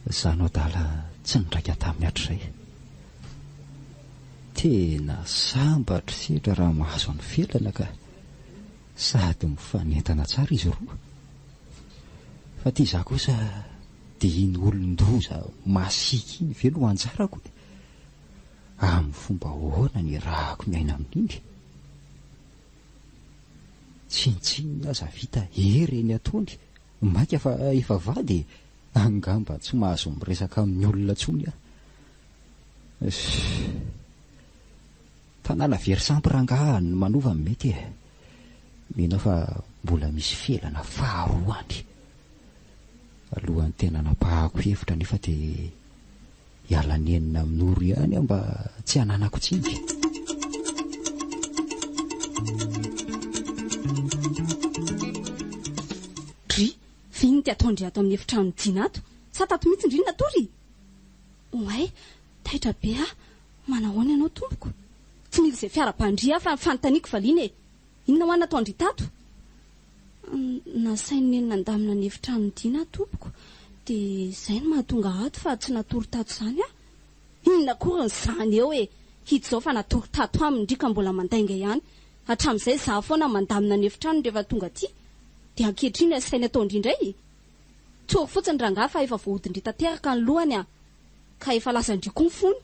Speaker 1: Izany adala tsy nidraika tamin'ny hatrizay. Tena sambatra sedra raha mahazo ny felana ka sady mifanentana tsara izy roa. Fa tia izaho kosa dia iny olon-doza masika iny ve no anjarako amin'ny fomba ahoana ny rahako miaina amin'iny. Tsinitsinina aza vita ery eny atony maika fa efa vady angamba tsy mahazo miresaka amin'ny olona tsony aho. Tanàna very sampy-rangaha ny manova ny mety e. Mino fa mbola misy felana faharoany. Alohan'ny tena napahako hevitra nefa dia hiala ny enina amin'ny oro ihany mba tsy hananako tsingy.
Speaker 5: Viny ty ataondry ato amin'ny efitrano dina ato. Sa tato mihitsy indrindra tory. Oay, taitra be manahoana ianao tompoko. Tsy mily izay fiara-pandria fa fanontaniako valiana e. Inona ho ana ataondry tato? Nasainy enina andamina ny efitrano dina tompoko. Dia izay no mahatonga ato fa tsy natory tato izany aho. Inona koa n'izany eo e. Hita izao fa natory tato aminy ndrika mbola mandainga ihany. Hatramin'izay izaho foana mandamina ny efitrano rehefa tonga aty. Dia ankehitriny asainy ataondry indray. Tsory fotsiny rangaha fa efa voahodindry tanteraka ny lohany ka efa lasa ndriko ny fony.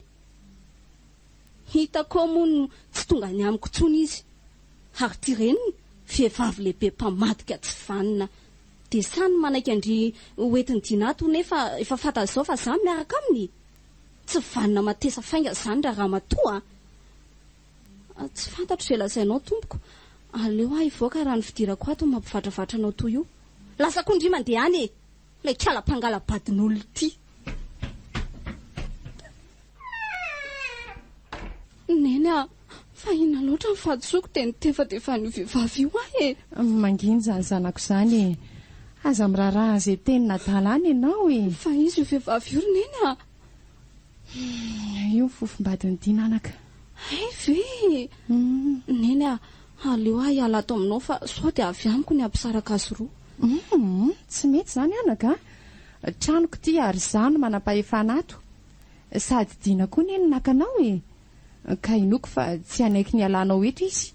Speaker 5: Hitako moa tsy tonga ny amiko tsony izy. Ary ty reniny vehivavy lehibe mpamadika tsy vanina. Dia sany manaiky andry hoentiny dinato nefa efa fantazy izao fa izany miaraka aminy. Tsy vanina matesa fainga izany raha matoa. Tsy fantatro izay lazainao tompoko. Aleo hivoaka raha ny fidirako ato mampivatravatra anao toy io. Lasa kondry mandeha any e. Ilay kala-pangala badin'olona ity. Neny fa ina loatra ny fahadisoko dia nitefa ny vehivavy io e.
Speaker 4: Manginy zany zanako izany. Aza miraharaha izay teny nadalany ianao e.
Speaker 5: Fa izy io vehivavy io neny
Speaker 4: io fofombadiny dinanaka.
Speaker 5: Ay ve. Neny aleo hiala ato aminao fa sao dia avy amiko ny ampisaraka azy roa.
Speaker 4: Tsy mety izany anaka. Tranoko ty ary izany manam-pahefana ato. Sady dina koa neny nakanao e. Ka inoko fa tsy anaiky ny alanao etra izy.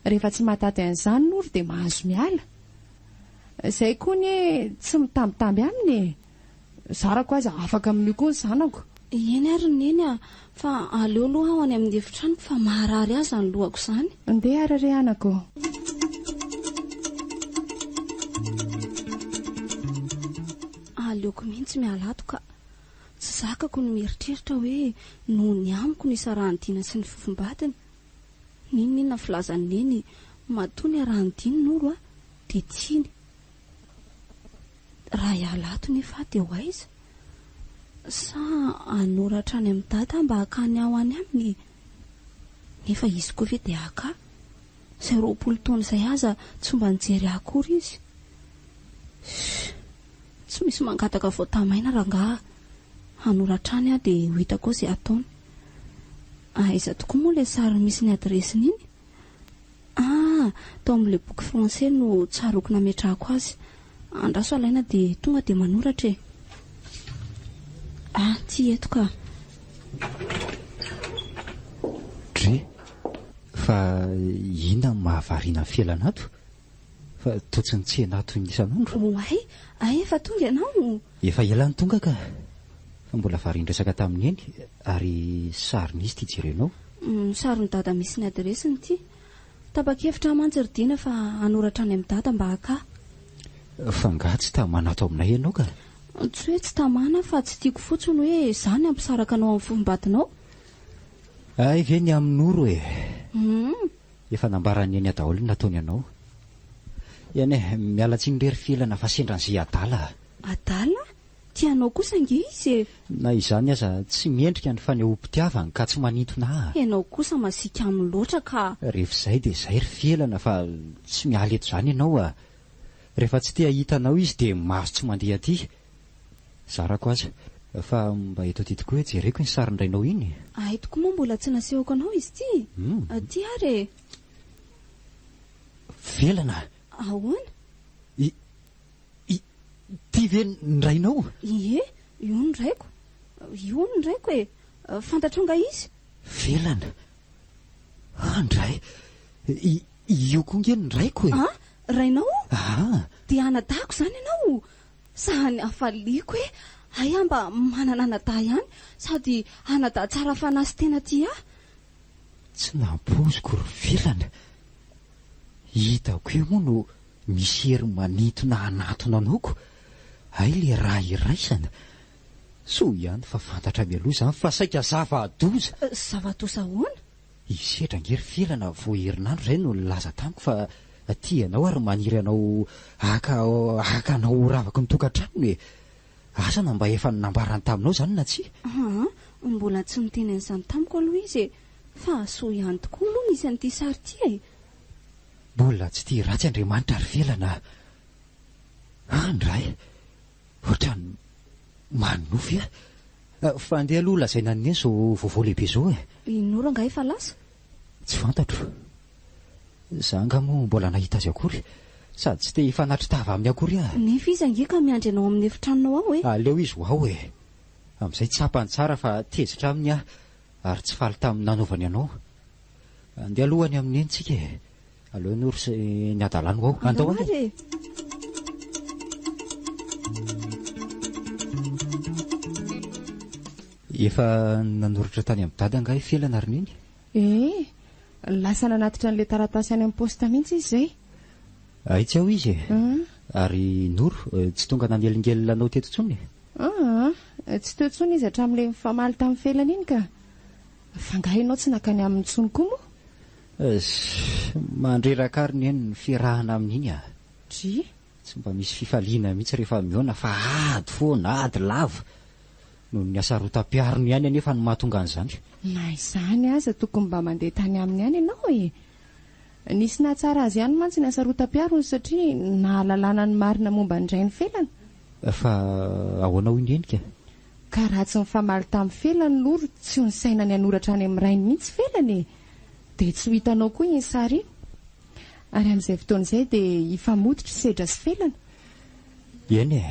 Speaker 4: Rehefa tsy mahataty an'izany nory dia mahazo miala. Izay koa ny tsy mitambitamby aminy e. Zarako aza afaka amin'io koa ny zanako.
Speaker 5: Eny ary neny fa aleo aloha ao any amin'ny efitranoko fa maharary azy ny lohako izany.
Speaker 4: Andeha arare anako.
Speaker 5: Aleoko mihitsy miala ato ka tsy zakako ny mieritreritra hoe noho ny amiko ny sarahany-dina sy ny fofombadiny. Ninona filazany neny matoa ny arahany-diny nolo dia tiany. Raha hiala ato nefa dia ho aiza? Sa anoratra any amin'ny dada mba hakany ao any aminy. Nefa izy koa ve dia haka? Izay 20 taona izay aza tsy mba nijery akory izy. Tsy misy mangataka voatamaina rangaha. Anoratra any dia ho hitako izay ataony. Aiza tokoa moa ilay sary misy ny adresiny iny? Tao amin'ilay boky français no tsaroko nametrahako azy. Andraso alaina dia tonga dia manoratra e. Ty eto ka.
Speaker 1: Dre, fa inona mahavariana felana ato? Fa totsiny tsy enato isan'andro.
Speaker 5: Ay, efa tonga ianao.
Speaker 1: Efa elany tonga ka. Fa mbola varian-dresaka tamin'ny eny ary sarin'izy ty jerenao.
Speaker 5: Sary ny dada misy ny adresiny ty. Tapa-kevitra manjy ry dina fa anoratra any amin'ny dada mba haka.
Speaker 1: Fa nga tsy tamana ato aminay ianao ka.
Speaker 5: Tsy hoe tsy tamana fa tsy tiako fotsiny hoe izany ampisaraka anao amin'ny fombatinao.
Speaker 1: Ay ve ny amin'ny noro e. Efa nambarany eny daholo nataony ianao. Iany mialatsiny rery filana fa sendran'izay adala.
Speaker 5: Adala? Tianao kosa nge izy e.
Speaker 1: Na izany aza tsy miendrika ny fanehoam-pitiavana ka tsy manintona ahy.
Speaker 5: Ianao kosa masika amin'ny loatra ka.
Speaker 1: Rehefa izay dia izay ry filana fa tsy miala eto izany ianao a. Rehefa tsy te hitanao izy dia mahazo tsy mandeha aty. Zarako aza fa mba eto aty tokoa jereko ny sarindrainao iny.
Speaker 5: Ay tokoa moa mbola tsy nasehoko anao izy ty. Aty ary.
Speaker 1: Filana.
Speaker 5: Ahoana?
Speaker 1: Ty ve nrainao?
Speaker 5: Ie, io ny raiko. Io ny raiko e. Fantatrao izy?
Speaker 1: Filana. Andray. Io koa nge ny raiko e.
Speaker 5: Rainao?
Speaker 1: Dia
Speaker 5: anadahako zany ianao. Sahany afaliako e. Ay mba manana anadahy ihany sady anadahy tsara fanasy tena ty aho.
Speaker 1: Tsy nampoziko ry Filana. Hitako io moa no misy hery manintona anatona anaoko. Ay le raha iraisana. So ihany fa fantatra mialoha izany fa saika zava-doza.
Speaker 5: Zava-doza ahoana?
Speaker 1: Isedra ngery Filana vao herinandro izay no laza tamiko fa tianao ary maniry anao haka anao ravaka ny tokantrano e. Asa na mba efa nambarany taminao zany na tsy?
Speaker 5: Mbola tsy niteny an'izany tamiko aloha izy e. Fa so ihany tokoa aloha misy an'ity sary ty e.
Speaker 1: Mbola tsy tia ratsy Andriamanitra ry Filana. Andray. Ohatrany manofy fa andeha aloha lazaina ny zao vaovao lehibe zao e.
Speaker 5: Inora nga efa lasa?
Speaker 1: Tsy fantatro. Zanga moa mbola nahita azy akory. Sady tsy te hifanatry tava amin'ny akory aho.
Speaker 5: Nefa izy ange ka miandry anao amin'ny efitranonao ao e.
Speaker 1: Aleo izy ho ao e. Amin'izay tsapany tsara fa tezitra aminy aho ary tsy faly tamin'ny nanaovany anao. Andeha alohany amin'ny entsika e. Aleo noro sy ny adalano ao. Andao ane. Efa nanoratra tany amin'ny dada angahy Filana ary niny?
Speaker 4: Lasa nanatitra n'ilay taratasy any amin'ny posta mihitsy izy izay.
Speaker 1: Ay tsy ao izy e. Ary Noro tsy tonga nanelingelina anao teto intsony?
Speaker 4: Tsy teo intsony izy hatramin'ilay mifamaly tamin'ny Filana iny ka. Fa angaha ianao tsy nakany amin'ny ntsony koa moa?
Speaker 1: Mandreraka ary ny fiarahana amin'iny a.
Speaker 4: Tsy
Speaker 1: mba misy fifaliana mihitsy rehefa miona fa ady foana ady lava. Noho ny asarotam-piarony ihany anefa no mahatonga an'izany.
Speaker 4: Na izany aza tokony mba mandeha tany aminy ihany ianao e. Nisy nahatsara azy ihany mantsy ny asarotam-piarony satria nahalalana ny marina momba indray ny Filana.
Speaker 1: Fa ahoana ho indrenika?
Speaker 4: Ka raha tsy mifamaly tamin'ny Filana loro tsy ny saina ny anoratra any amin'ny rainy mihitsy Filana e. Dia tsy ho hitanao koa iny sary. Ary amin'izay fotoan'izay dia hifamoditra sedra sy Filana.
Speaker 1: Eny e,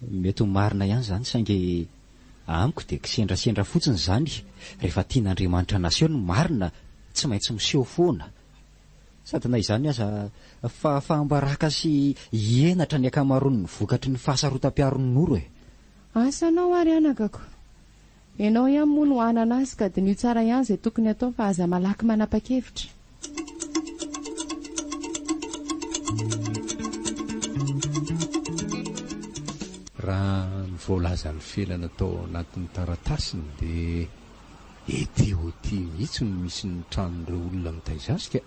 Speaker 1: mety ho marina ihany izany saingy amiko dia kisendrasendra fotsiny izany. Rehefa tian'Andriamanitra naseho ny marina tsy maintsy miseho foana. Sady na izany aza fahambaraka sy hienatra ny akamaroan'ny vokatry ny fahasarotam-piaron'ny Noro e.
Speaker 4: Asanao ary anagako. Ianao ihany moa no anana azy ka dia ny tsara ihany izay tokony atao fa aza malaky manapa-kevitra.
Speaker 2: Raha ny voalazan'ny Filana atao anatin'ny taratasiny dia ety mihitsy no misy ny tranon'ireo olona mitaizasika.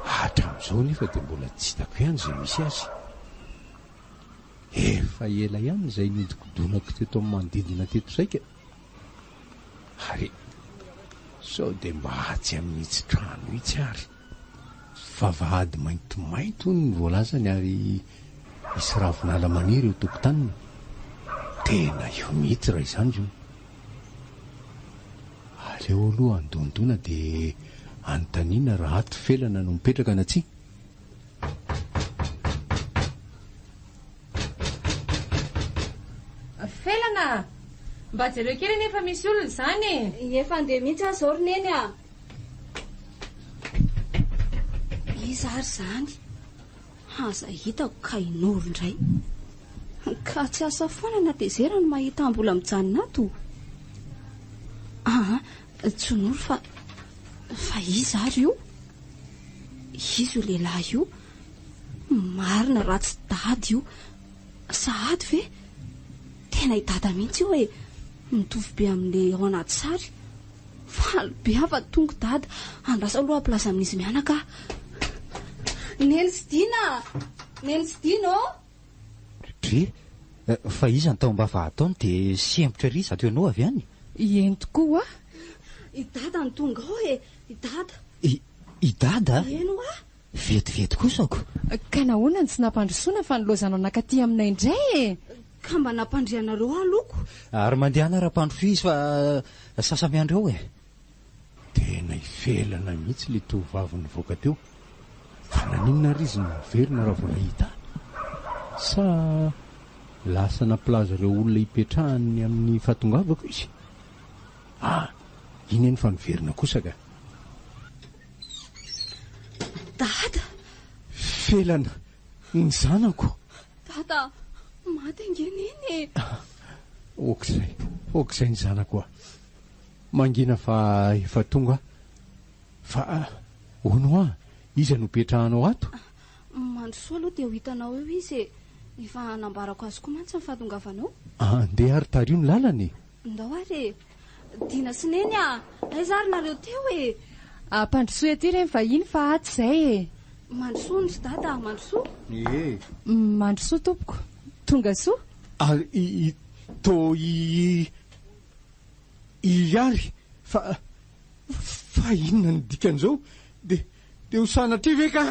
Speaker 2: Hatramin'izao nefa dia mbola tsy hitako ihany izay misy azy. Efa ela ihany izay nodikodonako teto amin'ny manodidina teto saika. Ary sao dia mba tsy amin'itsy trano itsy ary. Vavahady maintomainto ny voalazany ary misy ravinala maniry eo tokotaniny. Tena io mihitsy raha izany io. Aleo aloha andondona dia anontaniana raha ato Filana no mipetraka na tsia.
Speaker 3: Filana, mba jereo kely nefa misy olona izany.
Speaker 5: Efa andeha mihitsy azy zao roneny a. Iza ary izany? Aza hitako ka Noro indray. Ka tsy asa foana na dia zera no mahita mbola mijanona ato. Tsy Noro fa iza ary io? Izy io lehilahy io? marina ratsy dady io. Sahady ve? Tena hidada mihitsy io hoe mitovy be amin'le ao anaty sary. Faly be afa tonga dada, andrasa aloha ampilaza amin'izy mianaka. Neny sy dina ô.
Speaker 1: Dre, fa iza ny taom-bava ataony dia sempotra ry zato ianao avy any.
Speaker 4: Eny tokoa.
Speaker 5: I dada ny tonga ao e. I dada.
Speaker 1: I dada?
Speaker 5: Eno a?
Speaker 1: Vetivety kosako.
Speaker 4: Ka nahoana ny tsy nampandrosoana fa nilozana nakaty aminay indray e.
Speaker 5: Ka mba nampandrianareo aloko.
Speaker 1: Ary mandeha ra-pandroso izy fa sasamiandro eo e.
Speaker 2: Tena ivelana mihitsy le tovavy nivoaka teo. Fa naninona ry izy naverina raha vola hita? Sa lasa nampilaza ireo olona hipetrahany amin'ny fahatongavako izy? Iny eny fa niverina kosa ka.
Speaker 5: Dada.
Speaker 2: Felana ny zanako.
Speaker 5: Dada, maty angeniny.
Speaker 2: Okizay ny zanako. Mangina fa efa tonga. Fa ono iza no petrahanao ato?
Speaker 5: Mandrosoa aloha dia ho hitanao eo izy. Efa nambarako azy koa mantsy ny fahatongavanao.
Speaker 2: Andeha ary tario ny lalany.
Speaker 5: Ndao ary. Dina sy neny aiza ary nareo teo e.
Speaker 4: Ampandrosoa aty reny vahiny fa aty izay e.
Speaker 5: Mandrosoa ny dada, mandrosoa.
Speaker 4: Mandrosoa tompoko. Tonga soa.
Speaker 2: Ary iary fa inona ny dikan'izao de ho sanatria ve ka?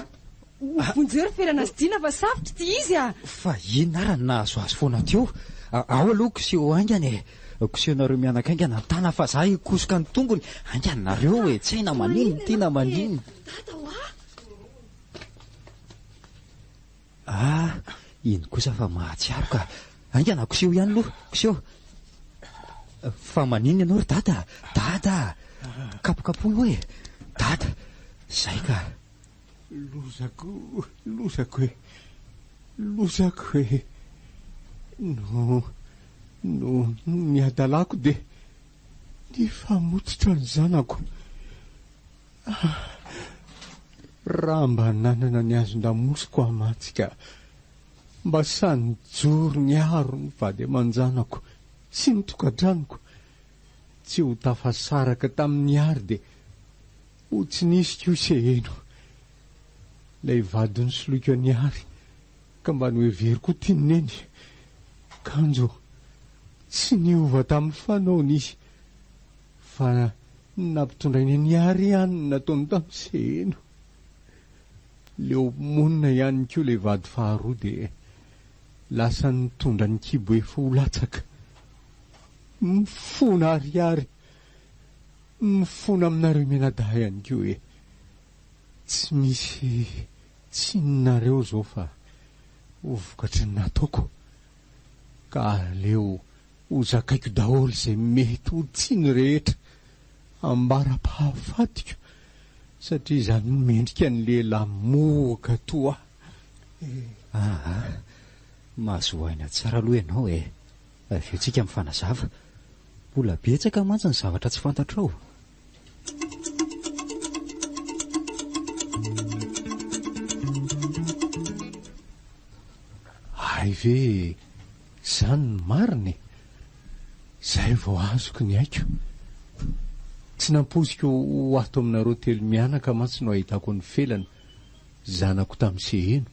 Speaker 4: Vonjeo felana sy dina fa safotra ty izy
Speaker 1: Fa inona ary nahazoazo foana teo? Ao aloha koseho aingany kosehonareo mianakaingana tana fa za ikosoka ny tongony ainganareo e tsy haina manino tena manino. Iny kosa fa mahatsiaro ka aingana koseho ihany aloha koseho. Fa manino ianao ry dada kapokapo hoe dada zay ka.
Speaker 2: Lozako hoe no niadalako de nifamototra ny zanako. Raha mba nanana ny azon-damosiko amatsika mba sanijoro ny aro ny vady aman-janako sy ny tokantranoko tsy ho tafasaraka tamin'ny ary de ho tsy nisy koa seheno lay vady ny soloiko any ary ka mba no hevery koa tinoneny kanjo tsy niova tamin'ny fanaony izy fa nampitondrainy any ary ihany nataony tamin'ny seheno. Leo monina ihany koa lay vady faharoa de lasa nitondra ny kibo efa ho latsaka. Mifona ariary mifona aminareo menadahy ihany koa e. Tsy misy tsinonareo zao fa ho vokatry ny nataoko ka leo ho zakaiko daholo izay mety ho tsiny rehetra ambara-pahafatiko satria izany mendrika ny lehilahy moaka toa.
Speaker 1: Mahazo aina tsara aloha ianao e. Aveo tsika mifanazava. Mbola betsaka mantsy ny zavatra tsy fantatrao.
Speaker 2: Ay ve zany ny mariny? Zay vao azoko ny aiko. Tsy nampoziko ho ato aminareo telo mianaka mantsy no ahitako ny felana zanako tamin'ny seheno.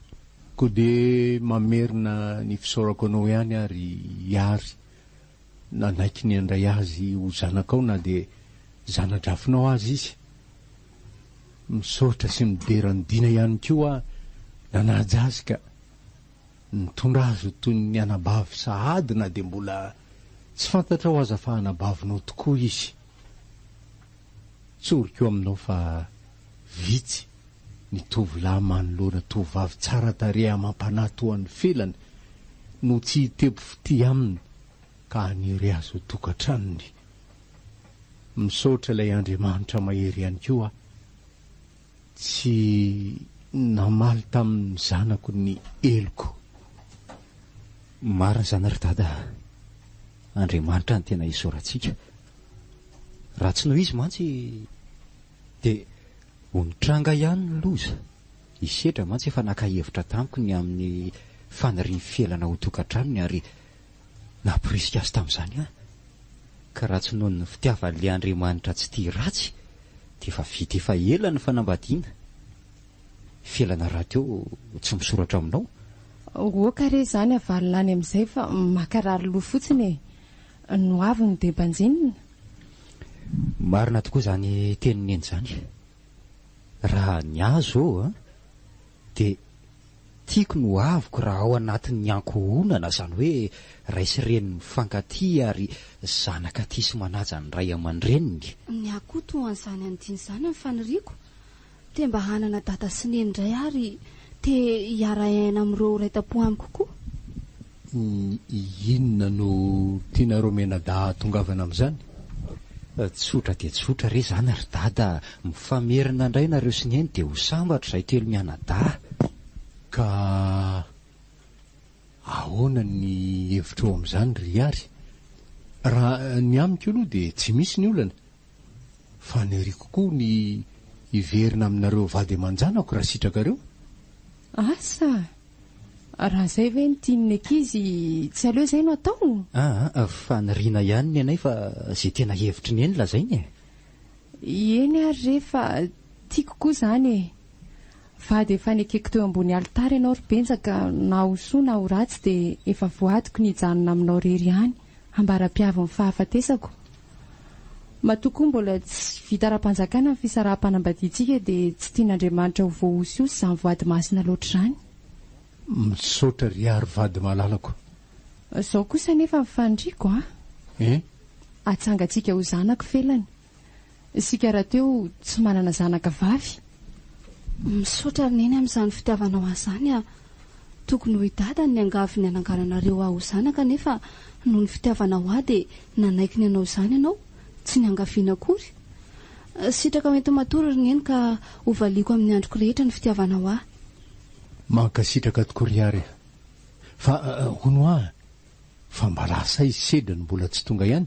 Speaker 2: Ko de mamerina ny fisaorako anao ihany ary nanaiky ny andray azy ho zanakao na de zanadrafinao azy izy. Misaotra sy mideran-dina ihany koa nanaja azy ka nitondra azy toy ny anabavy sahady na de mbola tsy fantatra ho aza fa anabavinao tokoa izy. Tsoriko aminao fa vitsy ny tovolahy manoloana tovavy tsara tarehy amampanahy felana no tsy tepo fity aminy ka aniry azo tokantranony. Misaotra ilay Andriamanitra mahery ihany koa tsy namaly tamin'ny zanako ny eloko.
Speaker 1: Marina zany ry dada, Andriamanitra ny tena isaorantsika. Raha tsy noho izy mantsy de ho nitranga ihany ny loza isedra mantsy efa nakahevitra tamiko ny amin'ny fanariany fielana ho tokantranony ary naporisika azy tamin'izany ka raha tsy noho ny fitiavan'ilay Andriamanitra tsy tia ratsy dia efa vita efa ela ny fanambadiana. Fielana rahateo tsy misoratra aminao?
Speaker 4: Oka re zany avalona any amin'izay fa makarary loha fotsiny no avy ny debanjenina.
Speaker 1: Marina tokoa zany teniny eny zany. Raha ny azo dia tiako no aviko raha ao anatin'ny ankohonana, zany hoe raisy reny mifankatia ary zanaka tia sy manaja ny ray aman-dreniny.
Speaker 5: Ny akoho toa an'izany andiny zany amin'ny faniriako. Te mba hanana data sy neny indray ary te hiara-aina amin'ireo raita-po amiko kokoa.
Speaker 2: Inona no tianareo mena-da tongavana amin'izany?
Speaker 1: Tsotra dia tsotra re zany ary dada mifamerina indray nareo sy ny eny dia ho sambatra izay telo miana-da.
Speaker 2: Ka ahoana ny hevitra eo amin'izany ry ary? Raha ny amiko aloha dia tsy misy ny olana fa ny ry kokoa ny hiverina aminareo vady aman-janako raha sitrakareo.
Speaker 4: Asa raha zay ve ny tian'ny ankizy tsy aleo zay no atao?
Speaker 1: Faniriana ihany ny anay fa izay tena hevitry ny eny lazainy.
Speaker 4: Eny ary rehefa tiako koa zany vady efa nekeko teo ambony alitara ianao ry betsaka na ho soa na ho ratsy dia efa voadiko ny hijanona aminao rery ihany ambara-piavo ny fahafatesako. Matokoa mbola tsy vita ra-panjakana ny fisaraha-panambadiantsika dia tsy tian'Andriamanitra ho voahosy izany voady masina loatra izany.
Speaker 2: Misaotra ry ary vady malalako.
Speaker 4: Izao kosa nefa mifandriako atsangatsika ho zanaka felany. Isika rahateo tsy manana zanaka vavy.
Speaker 5: Misaotra neny amin'izany fitiavanao azany tokony ho hidadany ny angavy ny anangananareo aho zanaka nefa noho ny fitiavanao ahy dia nanaiky ny anao izany ianao tsy ny angaviana akory. Sitraka mety matory neny ka hovaliako amin'ny androko rehetra ny fitiavanao ahy.
Speaker 2: Mankasitraka tokoa ry ary fa hono fa mba lasa izy sedra ny mbola tsy tonga ihany.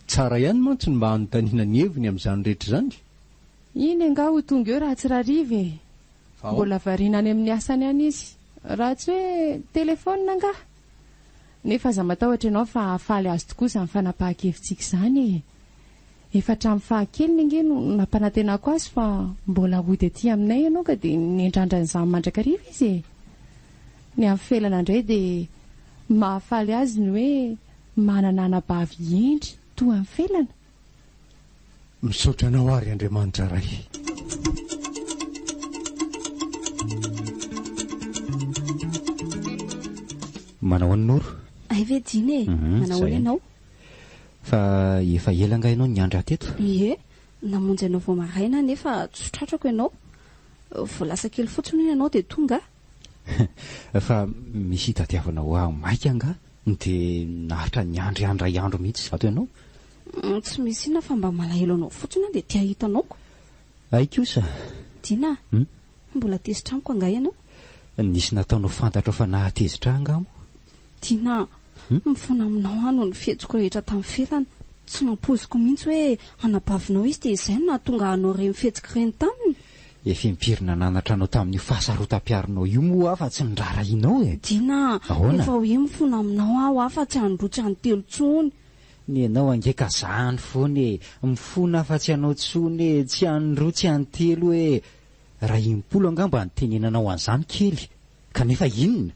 Speaker 2: Tsara ihany mantsy ny mba hanontaniana ny heviny amin'izany rehetra izany.
Speaker 4: Iny anga ho tonga eo raha tsy rarive mbola variana any amin'ny asany ihany izy raha tsy hoe telefona anga. Nefa aza matahotra ianao fa hafaly azy tokoa izany fanapahan-kevitsika izany. Efa hatramin'ny fahakeliny ange no nampanantenako azy fa mbola hody aty aminay ianao ka dia niendrandra n'izany mandrakariva izy. Ny amin'ny felana indray dia mahafaly azy ny hoe manana anabavy endry toa amin'ny felana.
Speaker 2: Misaotra anao ary Andriamanitra ray.
Speaker 1: Manao an'noro?
Speaker 5: Ay ve diny manao ianao?
Speaker 1: Fa efa ela nga ianao niandra teto?
Speaker 5: Ie, namonjy ianao vao maraina nefa tsy tratrako ianao. Voalasa kely fotsiny ianao dia tonga.
Speaker 1: Fa misy hitadiavana ho aho maika anga dia nahatra niandry andro mihitsy ato ianao?
Speaker 5: Tsy misy inona fa mba malahelo anao fotsiny dia tia hitanaoko.
Speaker 1: Ay kosa.
Speaker 5: Dina, mbola tezitra amiko anga ianao?
Speaker 1: Nisy nataonao fantatra fa nahatezitra angamo?
Speaker 5: Dina, mifona aminao ano ny fihetsiko rehetra tamin'ny felana. Tsy nampoziko mihitsy hoe anabavinao izy dia izay no nahatonga anao reny fihetsika reny taminy.
Speaker 1: Efa empirina nanatra anao tamin'io fahasarotam-piarinao io moa afa tsy nirarahinao
Speaker 5: Dina, efa hoe mifona aminao aho afa tsy handrotsy any telo tsony.
Speaker 1: Ny ianao angeka zany foana mifona afa tsy anao tsony tsy handrotsy any telo hoe raha impolo angamba nytenenanao an'izany kely kanefa inona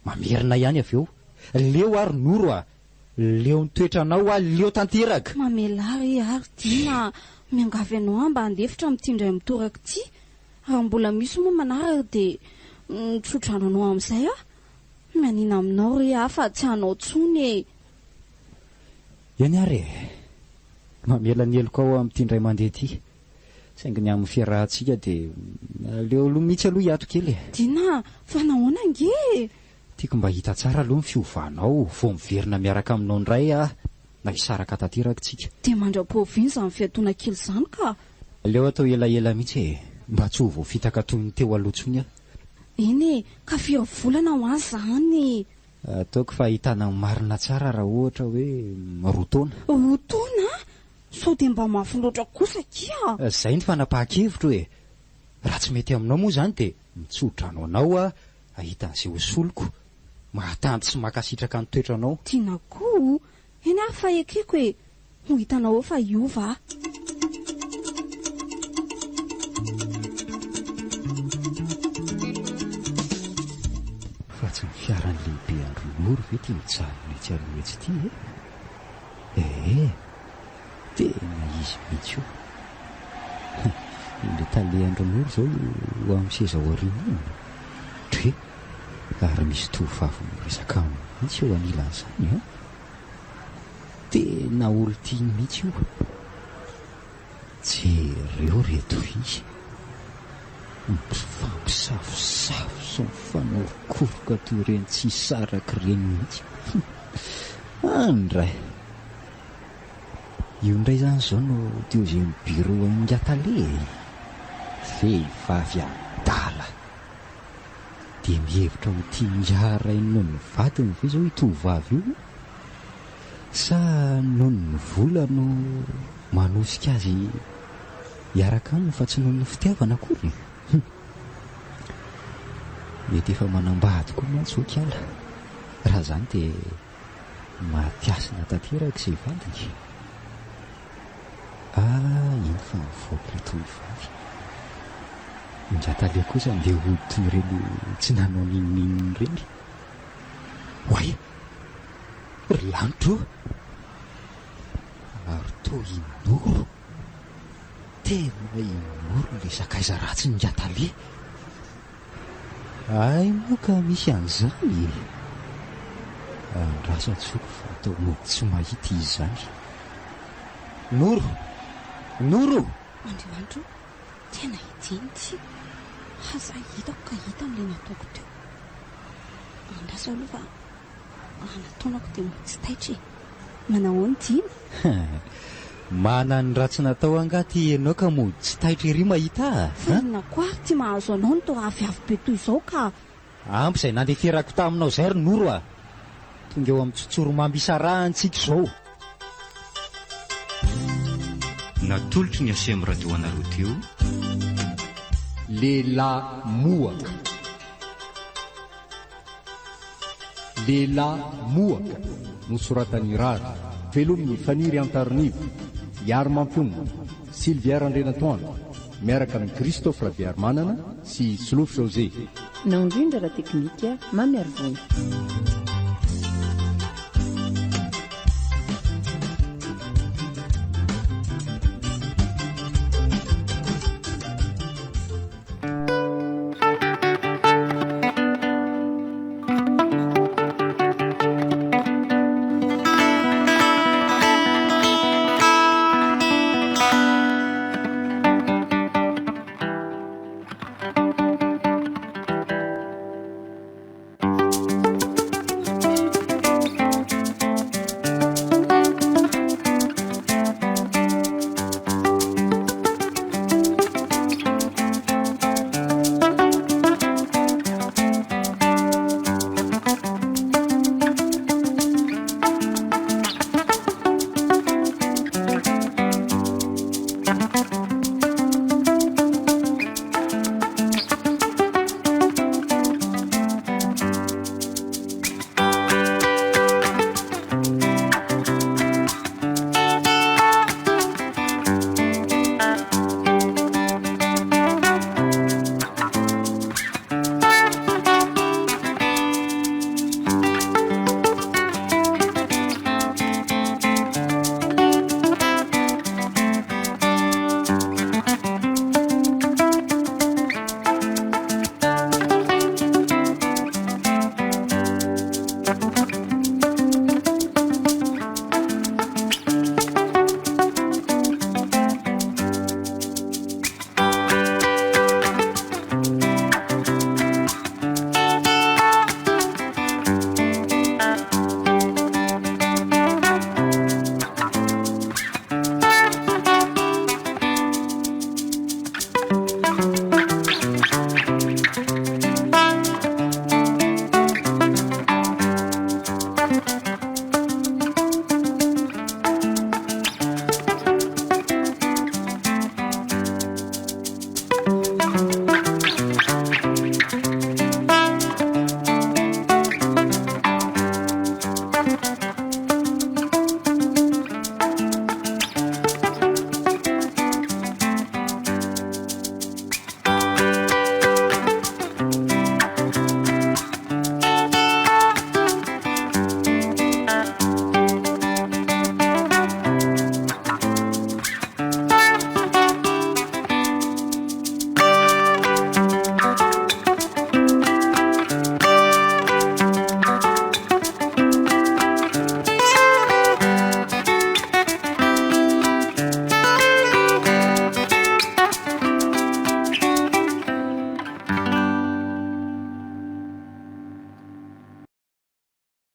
Speaker 1: mamerina ihany avy eo. Leo ary noro leo nitoetranao leo tanteraka.
Speaker 5: Mamelary ary Dina, miangavy anao mba handefitra mitindray mitoraka ty. Raha mbola misy moa manaraka dia nitsotrananao amin'izay mianina aminao ry afa tsy hanao tsony.
Speaker 1: Eny ary mamela ny eloko ao amin'ny tindray mandeha ity saingy ny amin'ny fiarahantsika dia leo aloha mihitsy aloha hiato kely.
Speaker 5: Dina, fa nahoana nge?
Speaker 1: Tiako mba hita tsara aloha ny fiovanao vao miverina miaraka aminao indray na hisaraka tanteraka tsika.
Speaker 5: Dia mandra-poviana izany fiatoana kely izany ka.
Speaker 1: Leo atao elaela mihitsy mba tsy ho voafitaka toy ny teo alohatsony
Speaker 5: Eny, ka firy volana ho azy zany.
Speaker 1: Ataoko fa ahitana marina tsara raha ohatra hoe roa taona.
Speaker 5: Roa taona? Sao dia mba mafy loatra kosa kia.
Speaker 1: Izay ny fanapahan-kevitro raha tsy mety aminao moa zany dia mitsodrano anao a ahitan'izay hosoloko mahatanty sy makasitraka ny toetranao.
Speaker 5: tiana koa eny a fa ekeko hoe ho hitanao eo fa iova
Speaker 1: fa tsy ny fiarany lehibe andronoro ve tia mijanona etsy aloha etsy ity tena izy mihitsy io le tale andronoro zao ho amin'ny seza aoriana iny tre ary misy tovavy miresaka mihitsy eo anilan'izany tena olo tiany mihitsy io. Jereo reto izy fampisafosafo sy mifanorokoroka toy ireny tsy saraky ireny mihitsy. Andray io indray zany zao no teo izay mibiro aingatale vehivavy adala dia mihevitra ho tianjarainy noho ny vadiny ve zao itovavy io sa noho ny vola no manosika azy hiaraka aminy fa tsy noho ny fitiavana akory. Mety efa manambady koa mantsy okala raha zany dia matiasina tanteraka izay vadiny. Iny fa mivoaka tovavy Njatale kosa ndeha hodiny ireny tsy nanao ninonino ireny. Way ry lanitro ary toa inoro tena inoro le sakaiza ratsy ny Njatale. Ay moa ka misy an'izany andrasa tsoko fa atao mody tsy mahita izy zany. Noro
Speaker 5: Andriamanitro tena idiny ty haza hitako ka hita n'le nataoko teo andasa aloha fa nataonako dia tsy taitry manao ny dina
Speaker 1: mana ny ratsy natao angaty ianao ka mody tsy taitry ery mahita
Speaker 5: farina koa ty mahazo anao ny to aviavy be toy izao ka
Speaker 1: ampy izay nandeferako taminao zay ry Noro tonga eo amin'ny tsotsoromamby isarahantsika izao. Natolotry ny asem radio anareo teo
Speaker 2: lehilahy mohaka. Lehilahy mohaka nosoratany rary velomin'ny faniry antarinivo Iary Mampiona Sylvia Randrenatoandro miaraka amin'ny Christophe Rabiarmanana sy Slof José
Speaker 3: naondrindra raha teknika mamiarivony.